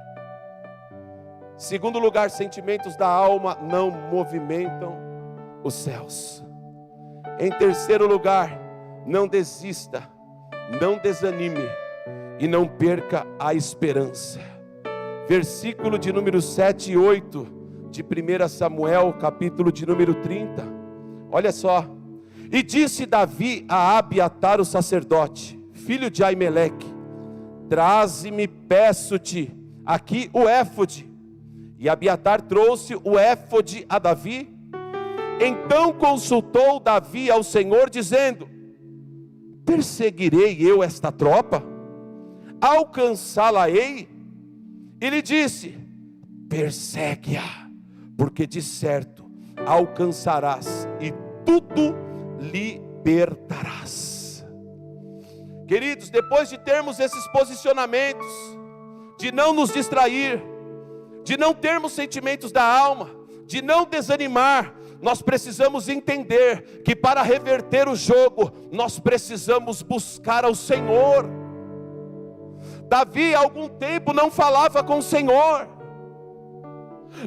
Segundo lugar, sentimentos da alma não movimentam os céus. Em terceiro lugar, não desista, não desanime e não perca a esperança. Versículo de número 7 e 8 de 1 Samuel, capítulo de número 30. Olha só. E disse Davi a Abiatar o sacerdote, filho de Aimeleque: traze-me, peço-te, aqui o éfode. E Abiatar trouxe o éfode a Davi. Então consultou Davi ao Senhor, dizendo: perseguirei eu esta tropa? Alcançá-la-ei? E lhe disse: persegue-a, porque de certo alcançarás e tudo libertarás. Queridos, depois de termos esses posicionamentos, de não nos distrair, de não termos sentimentos da alma, de não desanimar, nós precisamos entender que para reverter o jogo, nós precisamos buscar ao Senhor. Davi há algum tempo não falava com o Senhor.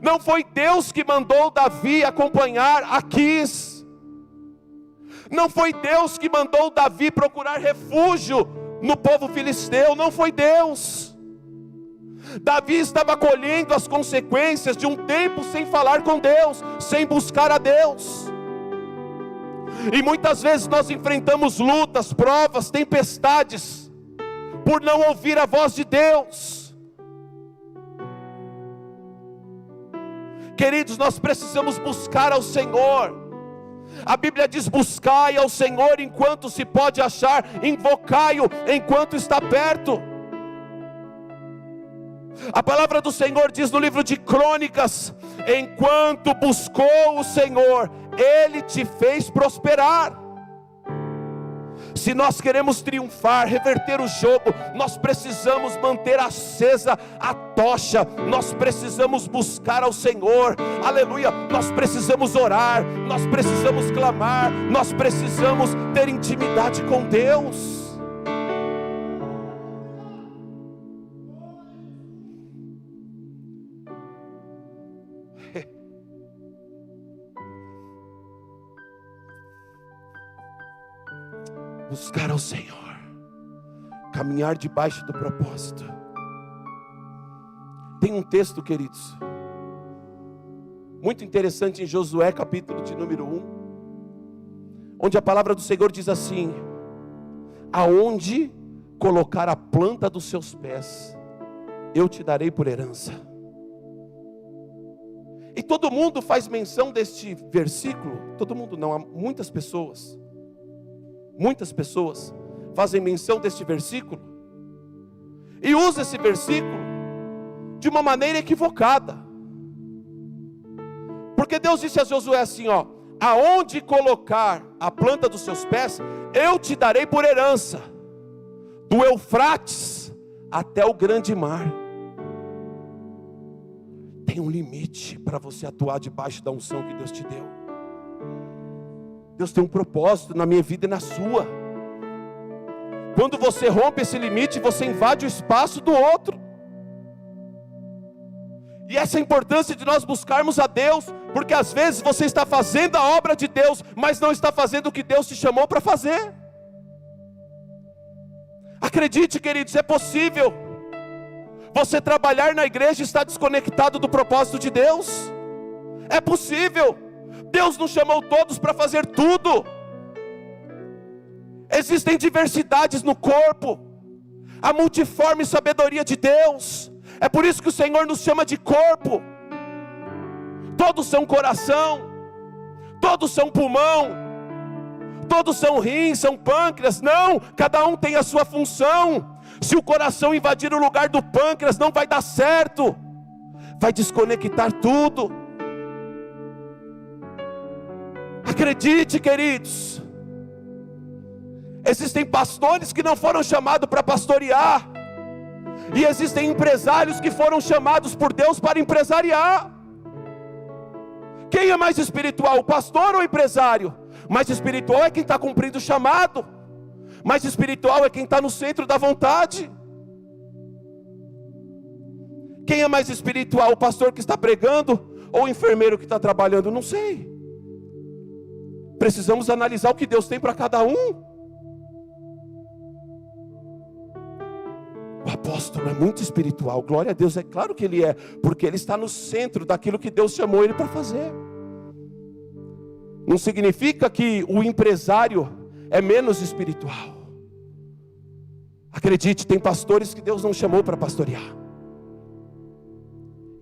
Não foi Deus que mandou Davi acompanhar Aquis. Não foi Deus que mandou Davi procurar refúgio no povo filisteu. Não foi Deus. Davi estava colhendo as consequências de um tempo sem falar com Deus, sem buscar a Deus. E muitas vezes nós enfrentamos lutas, provas, tempestades, por não ouvir a voz de Deus. Queridos, nós precisamos buscar ao Senhor. A Bíblia diz: buscai ao Senhor enquanto se pode achar, invocai-o enquanto está perto. A palavra do Senhor diz no livro de Crônicas: enquanto buscou o Senhor, Ele te fez prosperar. Se nós queremos triunfar, reverter o jogo, nós precisamos manter acesa a tocha, nós precisamos buscar ao Senhor, aleluia, nós precisamos orar, nós precisamos clamar, nós precisamos ter intimidade com Deus. Buscar ao Senhor, caminhar debaixo do propósito. Tem um texto, queridos, muito interessante em Josué, capítulo de número 1, onde a palavra do Senhor diz assim: aonde colocar a planta dos seus pés, eu te darei por herança. E todo mundo faz menção deste versículo. Todo mundo não, há muitas pessoas fazem menção deste versículo e usam esse versículo de uma maneira equivocada. Porque Deus disse a Josué assim, ó: aonde colocar a planta dos seus pés, eu te darei por herança, do Eufrates até o grande mar. Tem um limite para você atuar debaixo da unção que Deus te deu. Deus tem um propósito na minha vida e na sua. Quando você rompe esse limite, você invade o espaço do outro. E essa é a importância de nós buscarmos a Deus, porque às vezes você está fazendo a obra de Deus, mas não está fazendo o que Deus te chamou para fazer. Acredite, queridos, é possível você trabalhar na igreja e estar desconectado do propósito de Deus. É possível. Deus nos chamou todos para fazer tudo. Existem diversidades no corpo, a multiforme sabedoria de Deus. É por isso que o Senhor nos chama de corpo. Todos são coração, todos são pulmão, todos são rins, são pâncreas. Não, cada um tem a sua função. Se o coração invadir o lugar do pâncreas, não vai dar certo, vai desconectar tudo. Acredite, queridos, existem pastores que não foram chamados para pastorear, e existem empresários que foram chamados por Deus para empresariar. Quem é mais espiritual, o pastor ou o empresário? Mais espiritual é quem está cumprindo o chamado, mais espiritual é quem está no centro da vontade. Quem é mais espiritual, o pastor que está pregando ou o enfermeiro que está trabalhando? Não sei. Precisamos analisar o que Deus tem para cada um. O apóstolo é muito espiritual, glória a Deus, é claro que ele é, porque ele está no centro daquilo que Deus chamou ele para fazer. Não significa que o empresário é menos espiritual. Acredite, tem pastores que Deus não chamou para pastorear.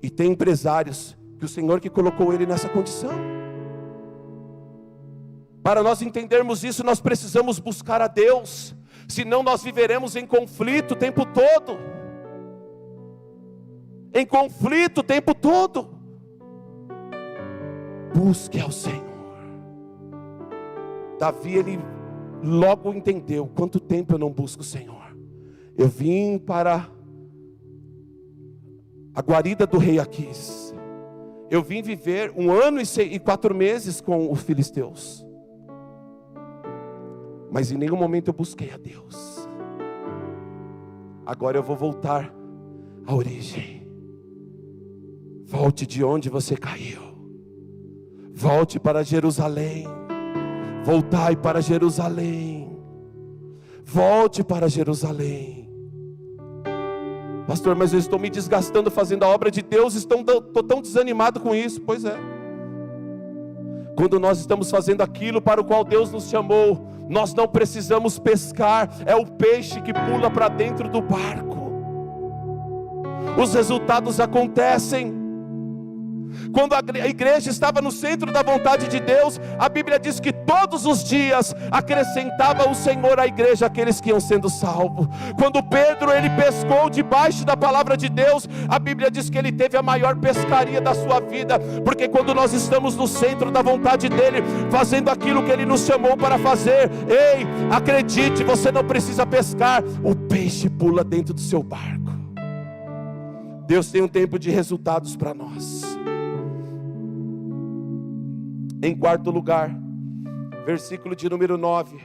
E tem empresários que o Senhor que colocou ele nessa condição. Para nós entendermos isso, nós precisamos buscar a Deus. Senão nós viveremos em conflito o tempo todo. Em conflito o tempo todo. Busque ao Senhor. Davi, ele logo entendeu: quanto tempo eu não busco o Senhor. Eu vim para a guarida do rei Aquis. Eu vim viver 1 ano e 4 meses com os filisteus. Mas em nenhum momento eu busquei a Deus. Agora eu vou voltar à origem. Volte de onde você caiu. Volte para Jerusalém. Voltai para Jerusalém. Volte para Jerusalém. Pastor, mas eu estou me desgastando fazendo a obra de Deus. Estou tão desanimado com isso. Pois é. Quando nós estamos fazendo aquilo para o qual Deus nos chamou, nós não precisamos pescar. É o peixe que pula para dentro do barco. Os resultados acontecem. Quando a igreja estava no centro da vontade de Deus, a Bíblia diz que todos os dias acrescentava o Senhor à igreja aqueles que iam sendo salvos. Quando Pedro, ele pescou debaixo da palavra de Deus, a Bíblia diz que ele teve a maior pescaria da sua vida. Porque quando nós estamos no centro da vontade dele, fazendo aquilo que ele nos chamou para fazer, ei, acredite, você não precisa pescar, o peixe pula dentro do seu barco. Deus tem um tempo de resultados para nós. Em quarto lugar, versículo de número 9.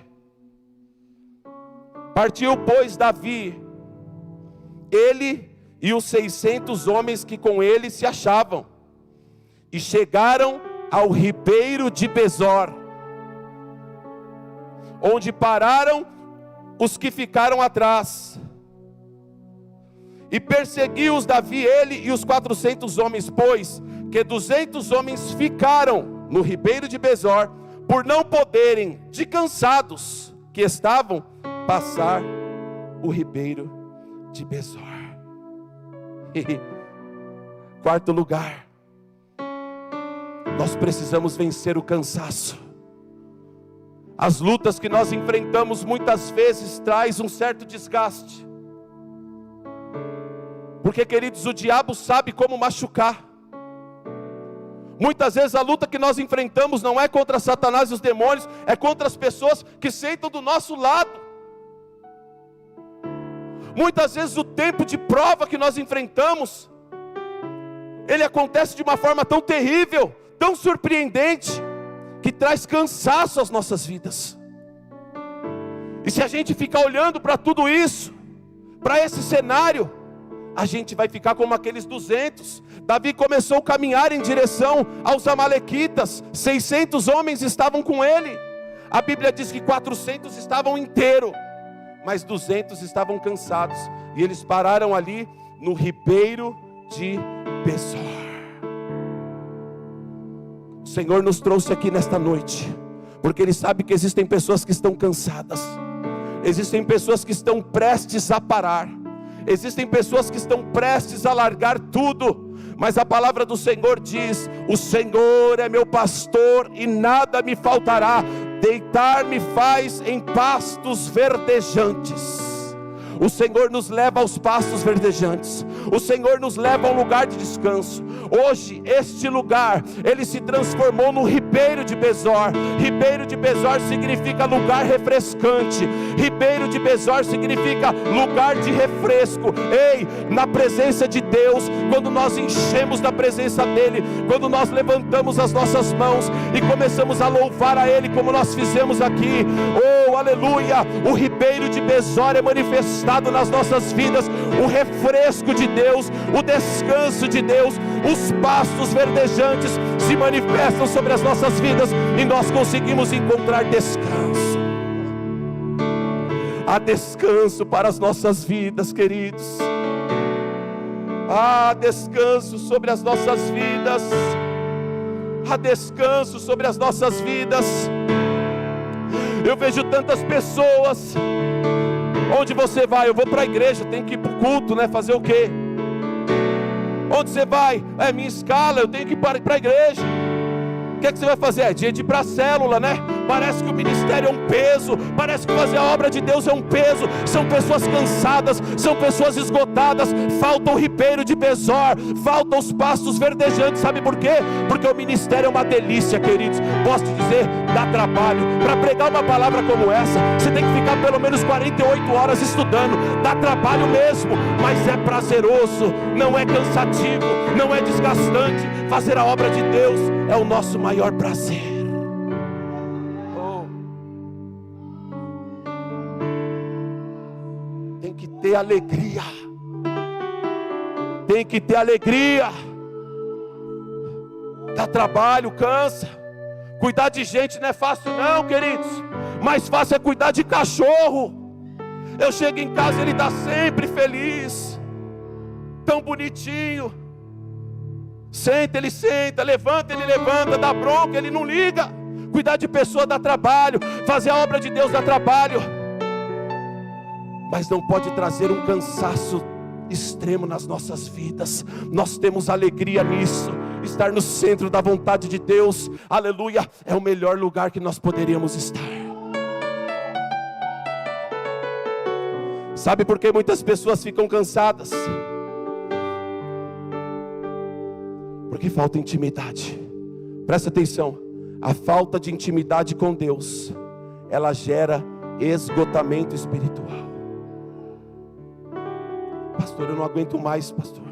Partiu, pois, Davi, ele e os 600 homens que com ele se achavam, e chegaram ao ribeiro de Besor, onde pararam os que ficaram atrás. E perseguiu-os Davi, ele e os 400 homens, pois que 200 homens ficaram no ribeiro de Besor, por não poderem, de cansados que estavam, passar o ribeiro de Besor. Quarto lugar, nós precisamos vencer o cansaço. As lutas que nós enfrentamos muitas vezes traz um certo desgaste. Porque, queridos, o diabo sabe como machucar. Muitas vezes a luta que nós enfrentamos não é contra Satanás e os demônios, é contra as pessoas que sentam do nosso lado. Muitas vezes o tempo de prova que nós enfrentamos, ele acontece de uma forma tão terrível, tão surpreendente, que traz cansaço às nossas vidas. E se a gente ficar olhando para tudo isso, para esse cenário, a gente vai ficar como aqueles 200. Davi começou a caminhar em direção aos amalequitas. 600 homens estavam com ele. A Bíblia diz que 400 estavam inteiros, mas 200 estavam cansados. E eles pararam ali no ribeiro de Besor. O Senhor nos trouxe aqui nesta noite, porque Ele sabe que existem pessoas que estão cansadas. Existem pessoas que estão prestes a parar. Existem pessoas que estão prestes a largar tudo, mas a palavra do Senhor diz: o Senhor é meu pastor e nada me faltará, deitar-me faz em pastos verdejantes. O Senhor nos leva aos pastos verdejantes. O Senhor nos leva a um lugar de descanso. Hoje este lugar, ele se transformou no ribeiro de Besor. Ribeiro de Besor significa lugar refrescante. Ribeiro de Besor significa lugar de refresco. Ei, na presença de Deus, quando nós enchemos da presença dEle, quando nós levantamos as nossas mãos e começamos a louvar a Ele como nós fizemos aqui, oh aleluia, o ribeiro de Besor é manifestado nas nossas vidas. O refresco de Deus, o descanso de Deus, os pastos verdejantes se manifestam sobre as nossas vidas e nós conseguimos encontrar descanso. Há descanso para as nossas vidas, queridos. Há descanso sobre as nossas vidas. Há descanso sobre as nossas vidas. Eu vejo tantas pessoas. Onde você vai? Eu vou para a igreja, tenho que ir para o culto, né? Fazer o quê? Onde você vai? É minha escala, eu tenho que ir para a igreja. O que é que você vai fazer? É dia de ir para a célula, né? Parece que o ministério é um peso, parece que fazer a obra de Deus é um peso. São pessoas cansadas, são pessoas esgotadas. Falta o ribeiro de Besor, faltam os pastos verdejantes. Sabe por quê? Porque o ministério é uma delícia, queridos. Posso te dizer, dá trabalho. Para pregar uma palavra como essa, você tem que ficar pelo menos 48 horas estudando. Dá trabalho mesmo, mas é prazeroso, não é cansativo, não é desgastante. Fazer a obra de Deus é o nosso maior prazer. Tem que ter alegria. Tem que ter alegria. Dá trabalho, cansa. Cuidar de gente não é fácil não, queridos. Mais fácil é cuidar de cachorro. Eu chego em casa e ele está sempre feliz, tão bonitinho. Senta, ele senta, levanta, ele levanta, dá bronca, ele não liga. Cuidar de pessoa dá trabalho, fazer a obra de Deus dá trabalho, mas não pode trazer um cansaço extremo nas nossas vidas. Nós temos alegria nisso. Estar no centro da vontade de Deus, aleluia, é o melhor lugar que nós poderíamos estar. Sabe por que muitas pessoas ficam cansadas? Porque falta intimidade. Presta atenção, a falta de intimidade com Deus, ela gera esgotamento espiritual. Pastor, eu não aguento mais, pastor.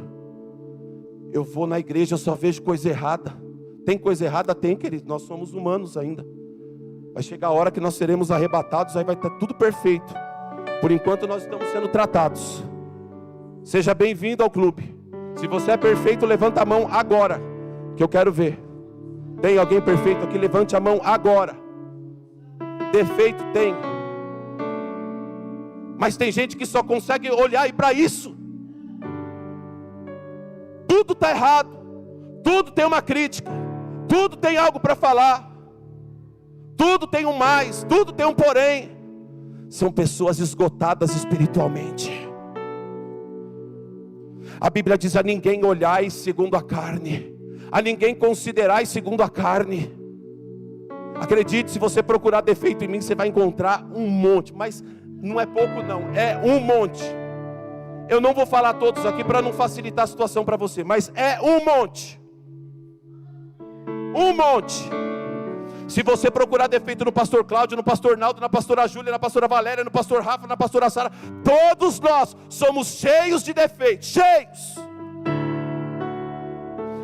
Eu vou na igreja, eu só vejo coisa errada. Tem coisa errada? Tem, querido, nós somos humanos ainda. Vai chegar a hora que nós seremos arrebatados, aí vai estar tudo perfeito. Por enquanto nós estamos sendo tratados. Seja bem-vindo ao clube. Se você é perfeito, levanta a mão agora, que eu quero ver. Tem alguém perfeito aqui? Levante a mão agora. Defeito tem. Mas tem gente que só consegue olhar e para isso. Tudo está errado. Tudo tem uma crítica. Tudo tem algo para falar. Tudo tem um mais. Tudo tem um porém. São pessoas esgotadas espiritualmente. A Bíblia diz: a ninguém olhai segundo a carne, a ninguém considerai segundo a carne. Acredite, se você procurar defeito em mim, você vai encontrar um monte. Mas não é pouco não, é um monte. Eu não vou falar todos aqui para não facilitar a situação para você, mas é um monte. Um monte. Se você procurar defeito no pastor Cláudio, no pastor Naldo, na pastora Júlia, na pastora Valéria, no pastor Rafa, na pastora Sara, todos nós somos cheios de defeitos, cheios.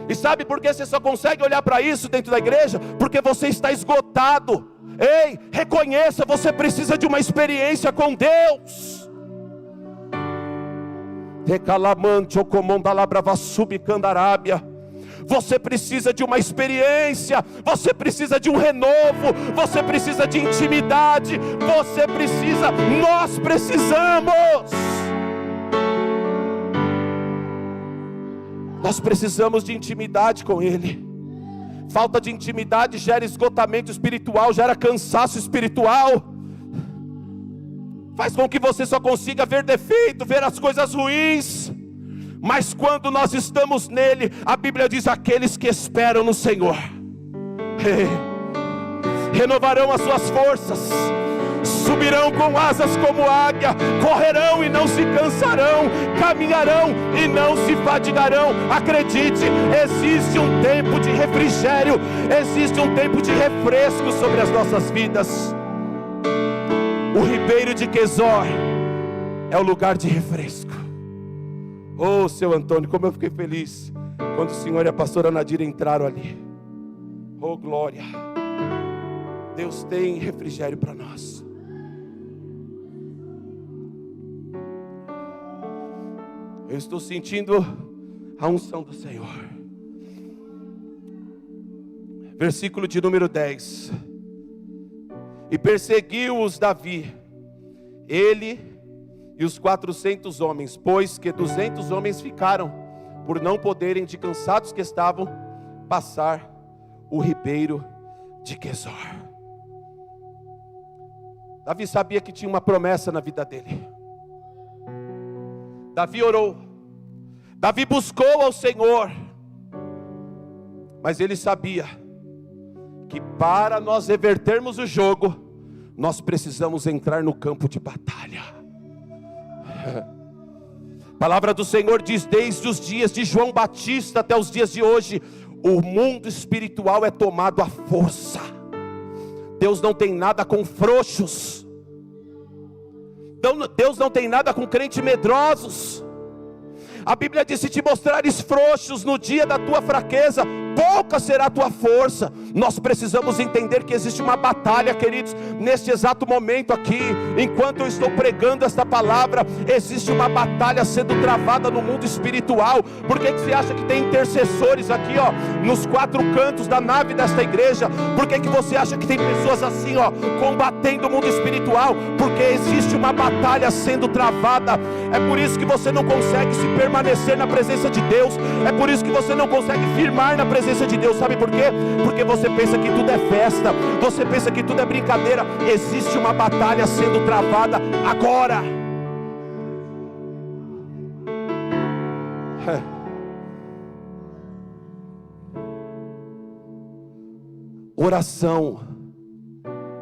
E sabe por que você só consegue olhar para isso dentro da igreja? Porque você está esgotado. Ei, reconheça, você precisa de uma experiência com Deus. Recalamante, ocomondalabrava subcandarábia. Você precisa de uma experiência, você precisa de um renovo, você precisa de intimidade, você precisa, nós precisamos. Nós precisamos de intimidade com Ele. Falta de intimidade gera esgotamento espiritual, gera cansaço espiritual. Faz com que você só consiga ver defeito, ver as coisas ruins. Mas quando nós estamos nele, a Bíblia diz: aqueles que esperam no Senhor renovarão as suas forças, subirão com asas como águia, correrão e não se cansarão, caminharão e não se fadigarão. Acredite, existe um tempo de refrigério, existe um tempo de refresco sobre as nossas vidas. O ribeiro de Besor é o lugar de refresco. Oh, seu Antônio, como eu fiquei feliz quando o senhor e a pastora Nadir entraram ali. Oh, glória. Deus tem refrigério para nós. Eu estou sentindo a unção do Senhor. Versículo de número 10. E perseguiu-os Davi, ele e os 400 homens, pois que 200 homens ficaram, por não poderem, de cansados que estavam, passar o ribeiro de Quezor. Davi sabia que tinha uma promessa na vida dele. Davi orou, Davi buscou ao Senhor, mas ele sabia que para nós revertermos o jogo, nós precisamos entrar no campo de batalha. A palavra do Senhor diz: desde os dias de João Batista até os dias de hoje, o mundo espiritual é tomado à força. Deus não tem nada com frouxos. Deus não tem nada com crentes medrosos. A Bíblia diz: se te mostrares frouxos no dia da tua fraqueza, pouca será a tua força. Nós precisamos entender que existe uma batalha, queridos, neste exato momento aqui, enquanto eu estou pregando esta palavra, existe uma batalha sendo travada no mundo espiritual. Por que você acha que tem intercessores aqui, ó, nos 4 cantos da nave desta igreja? Por que você acha que tem pessoas assim, ó, combatendo o mundo espiritual? Porque existe uma batalha sendo travada. É por isso que você não consegue se permanecer na presença de Deus. É por isso que você não consegue firmar na presença de Deus. Sabe por quê? Porque você pensa que tudo é festa, você pensa que tudo é brincadeira. Existe uma batalha sendo travada agora. Oração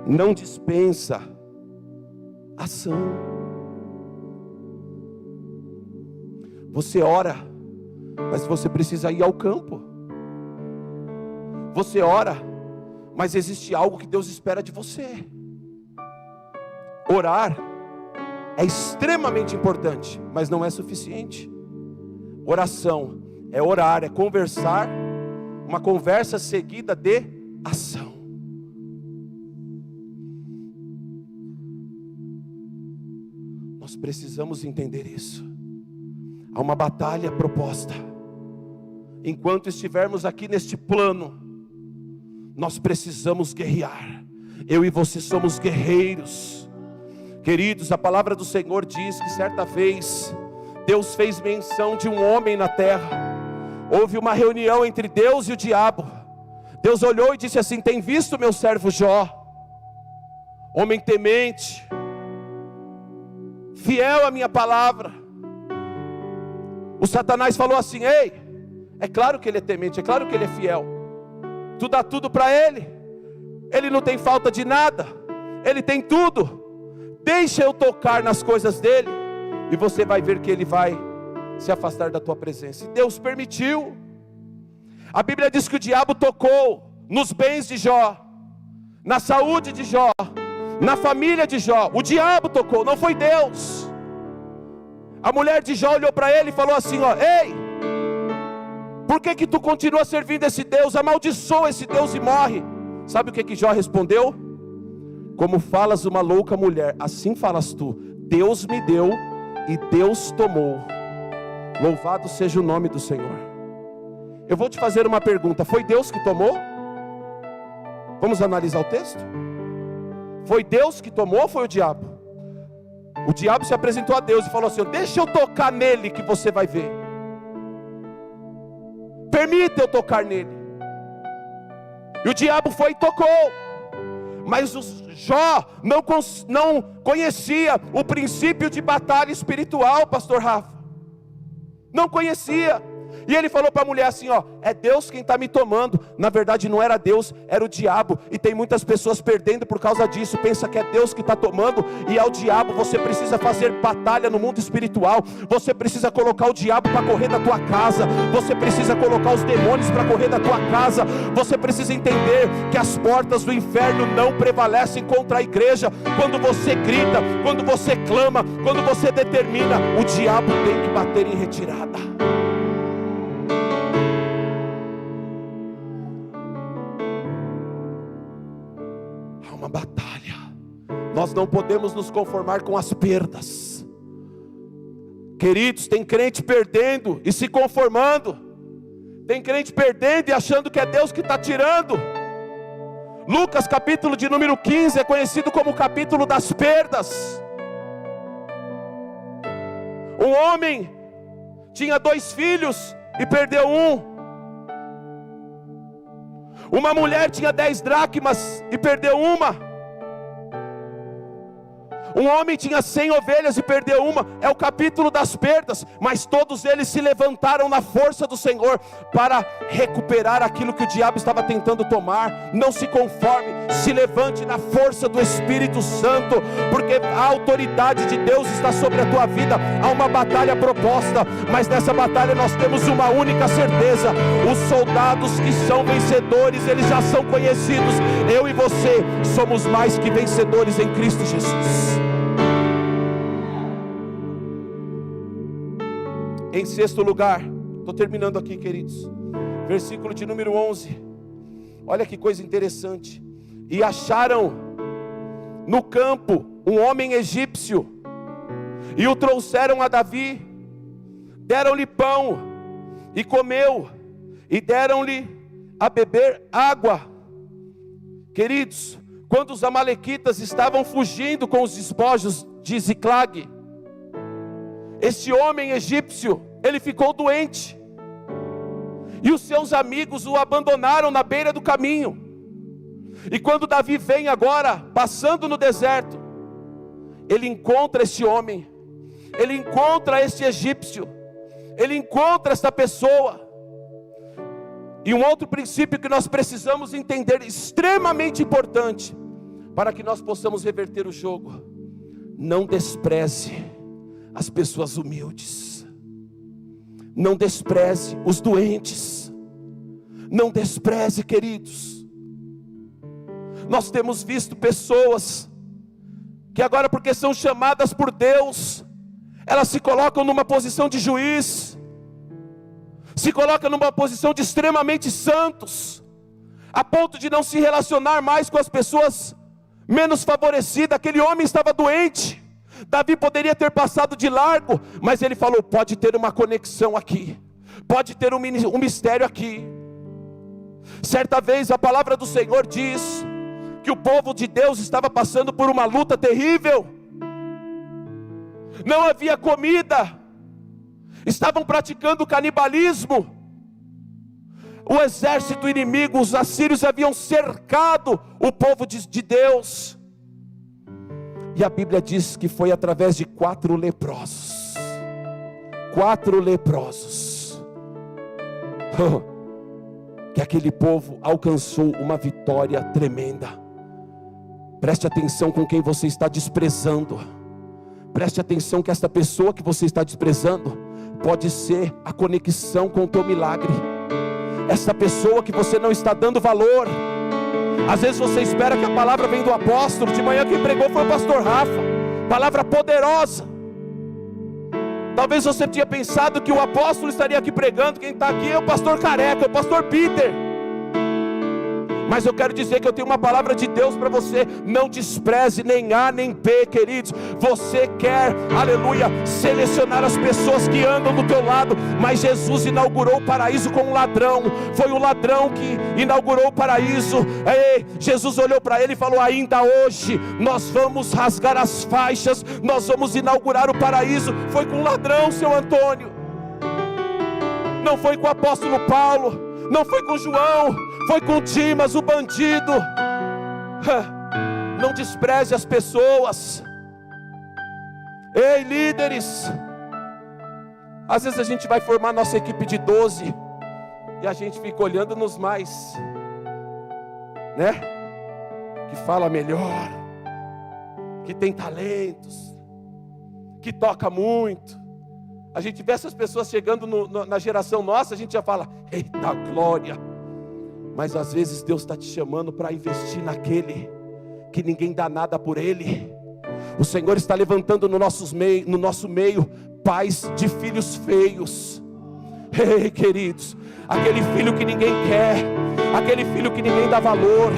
não dispensa ação. Você ora, mas você precisa ir ao campo. Você ora, mas existe algo que Deus espera de você. Orar é extremamente importante, mas não é suficiente. Oração é orar, é conversar, uma conversa seguida de ação. Nós precisamos entender isso. Há uma batalha proposta. Enquanto estivermos aqui neste plano, nós precisamos guerrear. Eu e você somos guerreiros. Queridos, a palavra do Senhor diz que certa vez Deus fez menção de um homem na terra. Houve uma reunião entre Deus e o diabo. Deus olhou e disse assim: tem visto meu servo Jó, homem temente, fiel à minha palavra. O Satanás falou assim: ei, é claro que ele é temente, é claro que ele é fiel. Tu dá tudo para ele, ele não tem falta de nada, ele tem tudo. Deixa eu tocar nas coisas dele, e você vai ver que ele vai se afastar da tua presença. E Deus permitiu. A Bíblia diz que o diabo tocou nos bens de Jó, na saúde de Jó, na família de Jó. O diabo tocou, não foi Deus. A mulher de Jó olhou para ele e falou assim: ó, ei, por que tu continua servindo esse Deus? Amaldiçoa esse Deus e morre. Sabe o que Jó respondeu? Como falas uma louca mulher, assim falas tu. Deus me deu e Deus tomou. Louvado seja o nome do Senhor. Eu vou te fazer uma pergunta: foi Deus que tomou? Vamos analisar o texto? Foi Deus que tomou ou foi o diabo? O diabo se apresentou a Deus e falou assim: deixa eu tocar nele que você vai ver. Permita eu tocar nele. E o diabo foi e tocou. Mas o Jó não conhecia o princípio de batalha espiritual, pastor Rafa. Não conhecia. E ele falou para a mulher assim: ó, é Deus quem está me tomando. Na verdade não era Deus, era o diabo. E tem muitas pessoas perdendo por causa disso. Pensa que é Deus que está tomando e é o diabo. Você precisa fazer batalha no mundo espiritual. Você precisa colocar o diabo para correr da tua casa. Você precisa colocar os demônios para correr da tua casa. Você precisa entender que as portas do inferno não prevalecem contra a igreja. Quando você grita, quando você clama, quando você determina, o diabo tem que bater em retirada. Uma batalha. Nós não podemos nos conformar com as perdas. Queridos, tem crente perdendo e se conformando. Tem crente perdendo e achando que é Deus que está tirando. Lucas capítulo de número 15 é conhecido como o capítulo das perdas. Um homem tinha 2 filhos e perdeu um. Uma mulher tinha 10 dracmas e perdeu uma. Um homem tinha 100 ovelhas e perdeu uma. É o capítulo das perdas. Mas todos eles se levantaram na força do Senhor para recuperar aquilo que o diabo estava tentando tomar. Não se conforme, se levante na força do Espírito Santo, porque a autoridade de Deus está sobre a tua vida. Há uma batalha proposta, mas nessa batalha nós temos uma única certeza: os soldados que são vencedores, eles já são conhecidos. Eu e você somos mais que vencedores em Cristo Jesus. Em 6º lugar, estou terminando aqui, queridos, versículo de número 11, olha que coisa interessante. E acharam no campo um homem egípcio, e o trouxeram a Davi, deram-lhe pão, e comeu, e deram-lhe a beber água. Queridos, quando os amalequitas estavam fugindo com os despojos de Ziclag, este homem egípcio, ele ficou doente, e os seus amigos o abandonaram na beira do caminho. E quando Davi vem agora, passando no deserto, ele encontra este homem, ele encontra este egípcio, ele encontra esta pessoa. E um outro princípio que nós precisamos entender, extremamente importante, para que nós possamos reverter o jogo: não despreze as pessoas humildes, não despreze os doentes, não despreze, queridos. Nós temos visto pessoas que agora, porque são chamadas por Deus, elas se colocam numa posição de juiz, se colocam numa posição de extremamente santos, a ponto de não se relacionar mais com as pessoas menos favorecidas. Aquele homem estava doente, Davi poderia ter passado de largo, mas ele falou: pode ter uma conexão aqui, pode ter um mistério aqui. Certa vez a palavra do Senhor diz que o povo de Deus estava passando por uma luta terrível, não havia comida, estavam praticando canibalismo, o exército inimigo, os assírios, haviam cercado o povo de Deus. E a Bíblia diz que foi através de 4 leprosos. 4 leprosos. Que aquele povo alcançou uma vitória tremenda. Preste atenção com quem você está desprezando. Preste atenção que esta pessoa que você está desprezando pode ser a conexão com o teu milagre. Essa pessoa que você não está dando valor. Às vezes você espera que a palavra venha do apóstolo. De manhã quem pregou foi o pastor Rafa, palavra poderosa. Talvez você tinha pensado que o apóstolo estaria aqui pregando. Quem está aqui é o pastor Careca, é o pastor Peter. Mas eu quero dizer que eu tenho uma palavra de Deus para você: não despreze nem A nem B, queridos. Você quer, aleluia, selecionar as pessoas que andam do teu lado, mas Jesus inaugurou o paraíso com um ladrão. Foi o ladrão que inaugurou o paraíso. Jesus olhou para ele e falou: ainda hoje nós vamos rasgar as faixas, nós vamos inaugurar o paraíso. Foi com um ladrão, seu Antônio. Não foi com o apóstolo Paulo, não foi com João, foi com Dimas, o bandido. Não despreze as pessoas. Ei, líderes, às vezes a gente vai formar nossa equipe de 12 e a gente fica olhando nos mais, né, que fala melhor, que tem talentos, que toca muito. A gente vê essas pessoas chegando na geração nossa, a gente já fala: eita glória. Mas às vezes Deus está te chamando para investir naquele que ninguém dá nada por ele. O Senhor está levantando no nosso meio pais de filhos feios. Ei, queridos, aquele filho que ninguém quer, aquele filho que ninguém dá valor,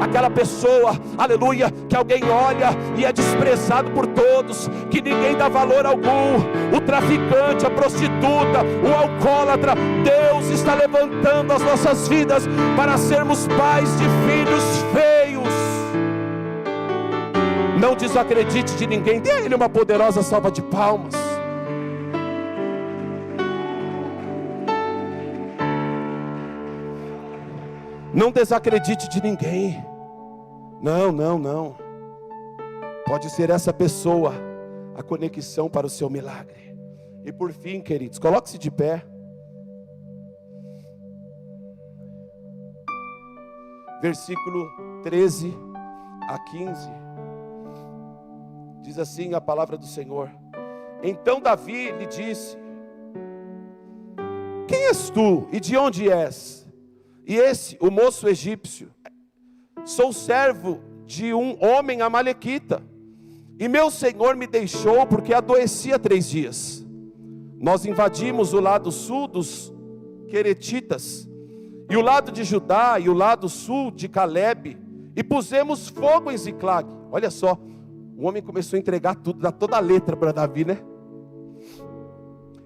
aquela pessoa, aleluia, que alguém olha e é desprezado por todos, que ninguém dá valor algum. O traficante, a prostituta, o alcoólatra. Deus está levantando as nossas vidas para sermos pais de filhos feios. Não desacredite de ninguém. Dê a Ele uma poderosa salva de palmas. Não desacredite de ninguém. Não. Pode ser essa pessoa a conexão para o seu milagre. E por fim, queridos, coloque-se de pé. Versículo 13 a 15. Diz assim a palavra do Senhor. Então Davi lhe disse: quem és tu e de onde és? E esse, o moço egípcio: sou servo de um homem amalequita, e meu senhor me deixou porque adoecia 3 dias. Nós invadimos o lado sul dos Queretitas, e o lado de Judá, e o lado sul de Calebe, e pusemos fogo em Ziclag. Olha só, o homem começou a entregar tudo, dar toda a letra para Davi, né?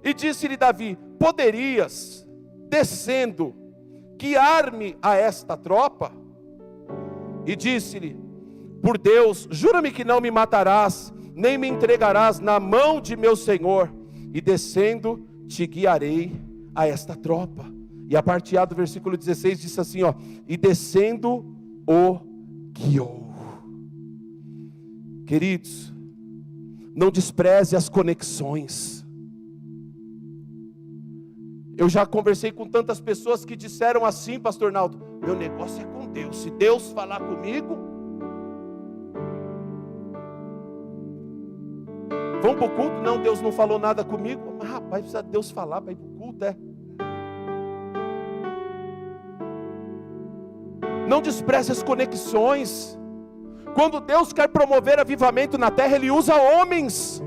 E disse-lhe Davi: poderias, descendo, guiar-me a esta tropa? E disse-lhe: por Deus, jura-me que não me matarás, nem me entregarás na mão de meu senhor, e descendo te guiarei a esta tropa. E a parte A do versículo 16 diz assim, ó: e descendo o guiou. Queridos, não despreze as conexões. Eu já conversei com tantas pessoas que disseram assim: pastor Naldo, meu negócio é com Deus, se Deus falar comigo, vamos para o culto? Não, Deus não falou nada comigo. Mas rapaz, precisa Deus falar para ir para o culto, é? Não despreze as conexões. Quando Deus quer promover avivamento na terra, Ele usa homens.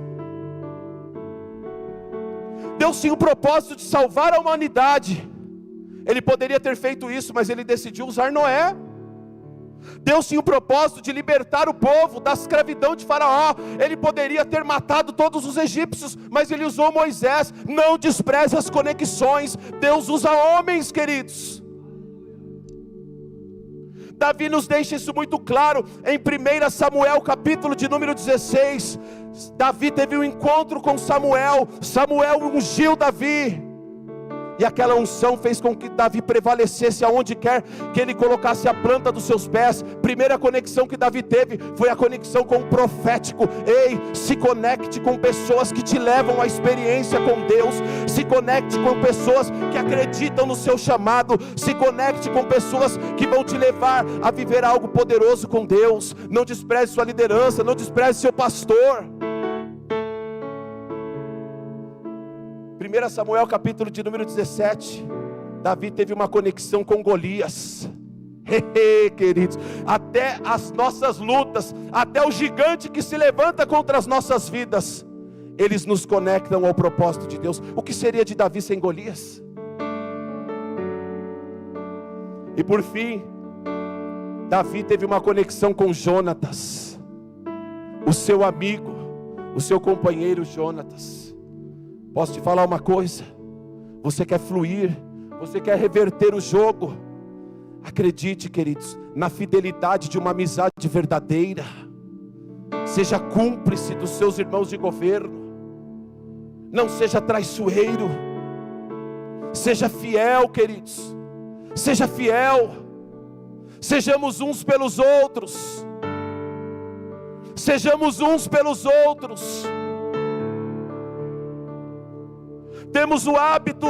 Deus tinha o propósito de salvar a humanidade. Ele poderia ter feito isso, mas Ele decidiu usar Noé. Deus tinha o propósito de libertar o povo da escravidão de Faraó. Ele poderia ter matado todos os egípcios, mas Ele usou Moisés. Não despreze as conexões. Deus usa homens, queridos. Davi nos deixa isso muito claro em 1 Samuel, capítulo de número 16. Davi teve um encontro com Samuel. Samuel ungiu Davi, e aquela unção fez com que Davi prevalecesse aonde quer que ele colocasse a planta dos seus pés. Primeira conexão que Davi teve foi a conexão com o profético. Ei, se conecte com pessoas que te levam à experiência com Deus. Se conecte com pessoas que acreditam no seu chamado. Se conecte com pessoas que vão te levar a viver algo poderoso com Deus. Não despreze sua liderança, não despreze seu pastor. 1 Samuel capítulo de número 17, Davi teve uma conexão com Golias. Queridos, até as nossas lutas, até o gigante que se levanta contra as nossas vidas, eles nos conectam ao propósito de Deus. O que seria de Davi sem Golias? E por fim, Davi teve uma conexão com Jonatas, o seu amigo, o seu companheiro Jonatas. Posso te falar uma coisa? Você quer fluir, você quer reverter o jogo, acredite, queridos, na fidelidade de uma amizade verdadeira. Seja cúmplice dos seus irmãos de governo, não seja traiçoeiro, seja fiel, queridos, seja fiel. Sejamos uns pelos outros, sejamos uns pelos outros. Temos o hábito,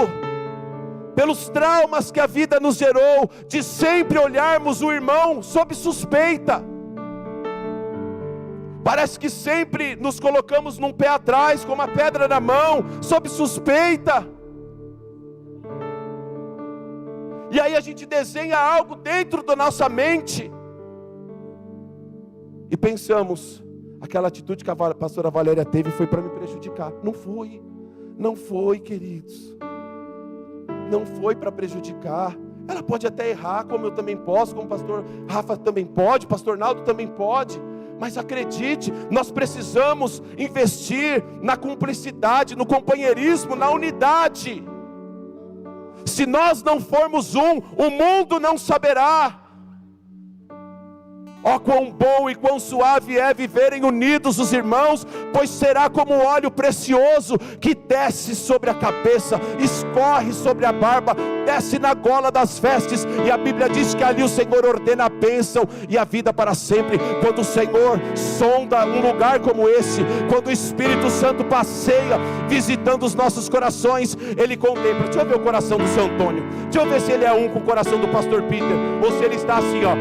pelos traumas que a vida nos gerou, de sempre olharmos o irmão sob suspeita. Parece que sempre nos colocamos num pé atrás, com uma pedra na mão, sob suspeita. E aí a gente desenha algo dentro da nossa mente e pensamos: aquela atitude que a pastora Valéria teve foi para me prejudicar. Não foi. Não foi, queridos. Não foi para prejudicar. Ela pode até errar, como eu também posso, como o pastor Rafa também pode, o pastor Naldo também pode. Mas acredite, nós precisamos investir na cumplicidade, no companheirismo, na unidade. Se nós não formos um, o mundo não saberá. Ó, quão bom e quão suave é viverem unidos os irmãos, pois será como óleo precioso que desce sobre a cabeça, escorre sobre a barba, desce na gola das vestes, e a Bíblia diz que ali o Senhor ordena a bênção e a vida para sempre. Quando o Senhor sonda um lugar como esse, quando o Espírito Santo passeia visitando os nossos corações, Ele contempla. Deixa eu ver o coração do seu Antônio, deixa eu ver se ele é um com o coração do pastor Peter, ou se ele está assim, ó,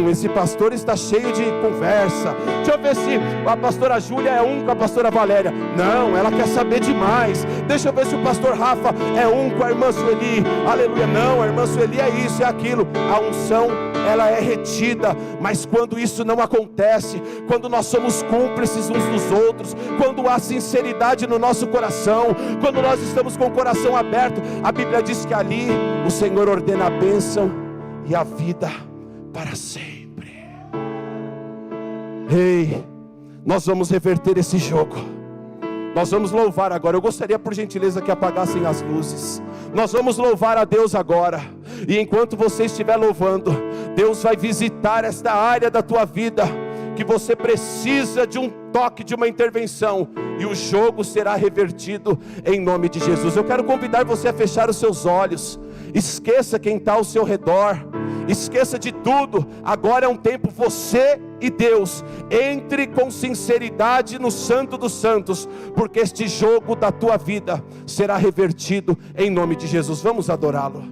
esse pastor está cheio de conversa. Deixa eu ver se a pastora Júlia é um com a pastora Valéria. Não, ela quer saber demais. Deixa eu ver se o pastor Rafa é um com a irmã Sueli. Aleluia, não, a irmã Sueli é isso, é aquilo. A unção, ela é retida, mas quando isso não acontece, quando nós somos cúmplices uns dos outros, quando há sinceridade no nosso coração, quando nós estamos com o coração aberto, a Bíblia diz que ali o Senhor ordena a bênção e a vida para sempre. Ei, nós vamos reverter esse jogo. Nós vamos louvar agora. Eu gostaria, por gentileza, que apagassem as luzes. Nós vamos louvar a Deus agora. E enquanto você estiver louvando, Deus vai visitar esta área da tua vida que você precisa de um toque, de uma intervenção, e o jogo será revertido em nome de Jesus. Eu quero convidar você a fechar os seus olhos. Esqueça quem está ao seu redor, esqueça de tudo. Agora é um tempo, você e Deus. Entre com sinceridade no Santo dos Santos, porque este jogo da tua vida será revertido em nome de Jesus. Vamos adorá-lo.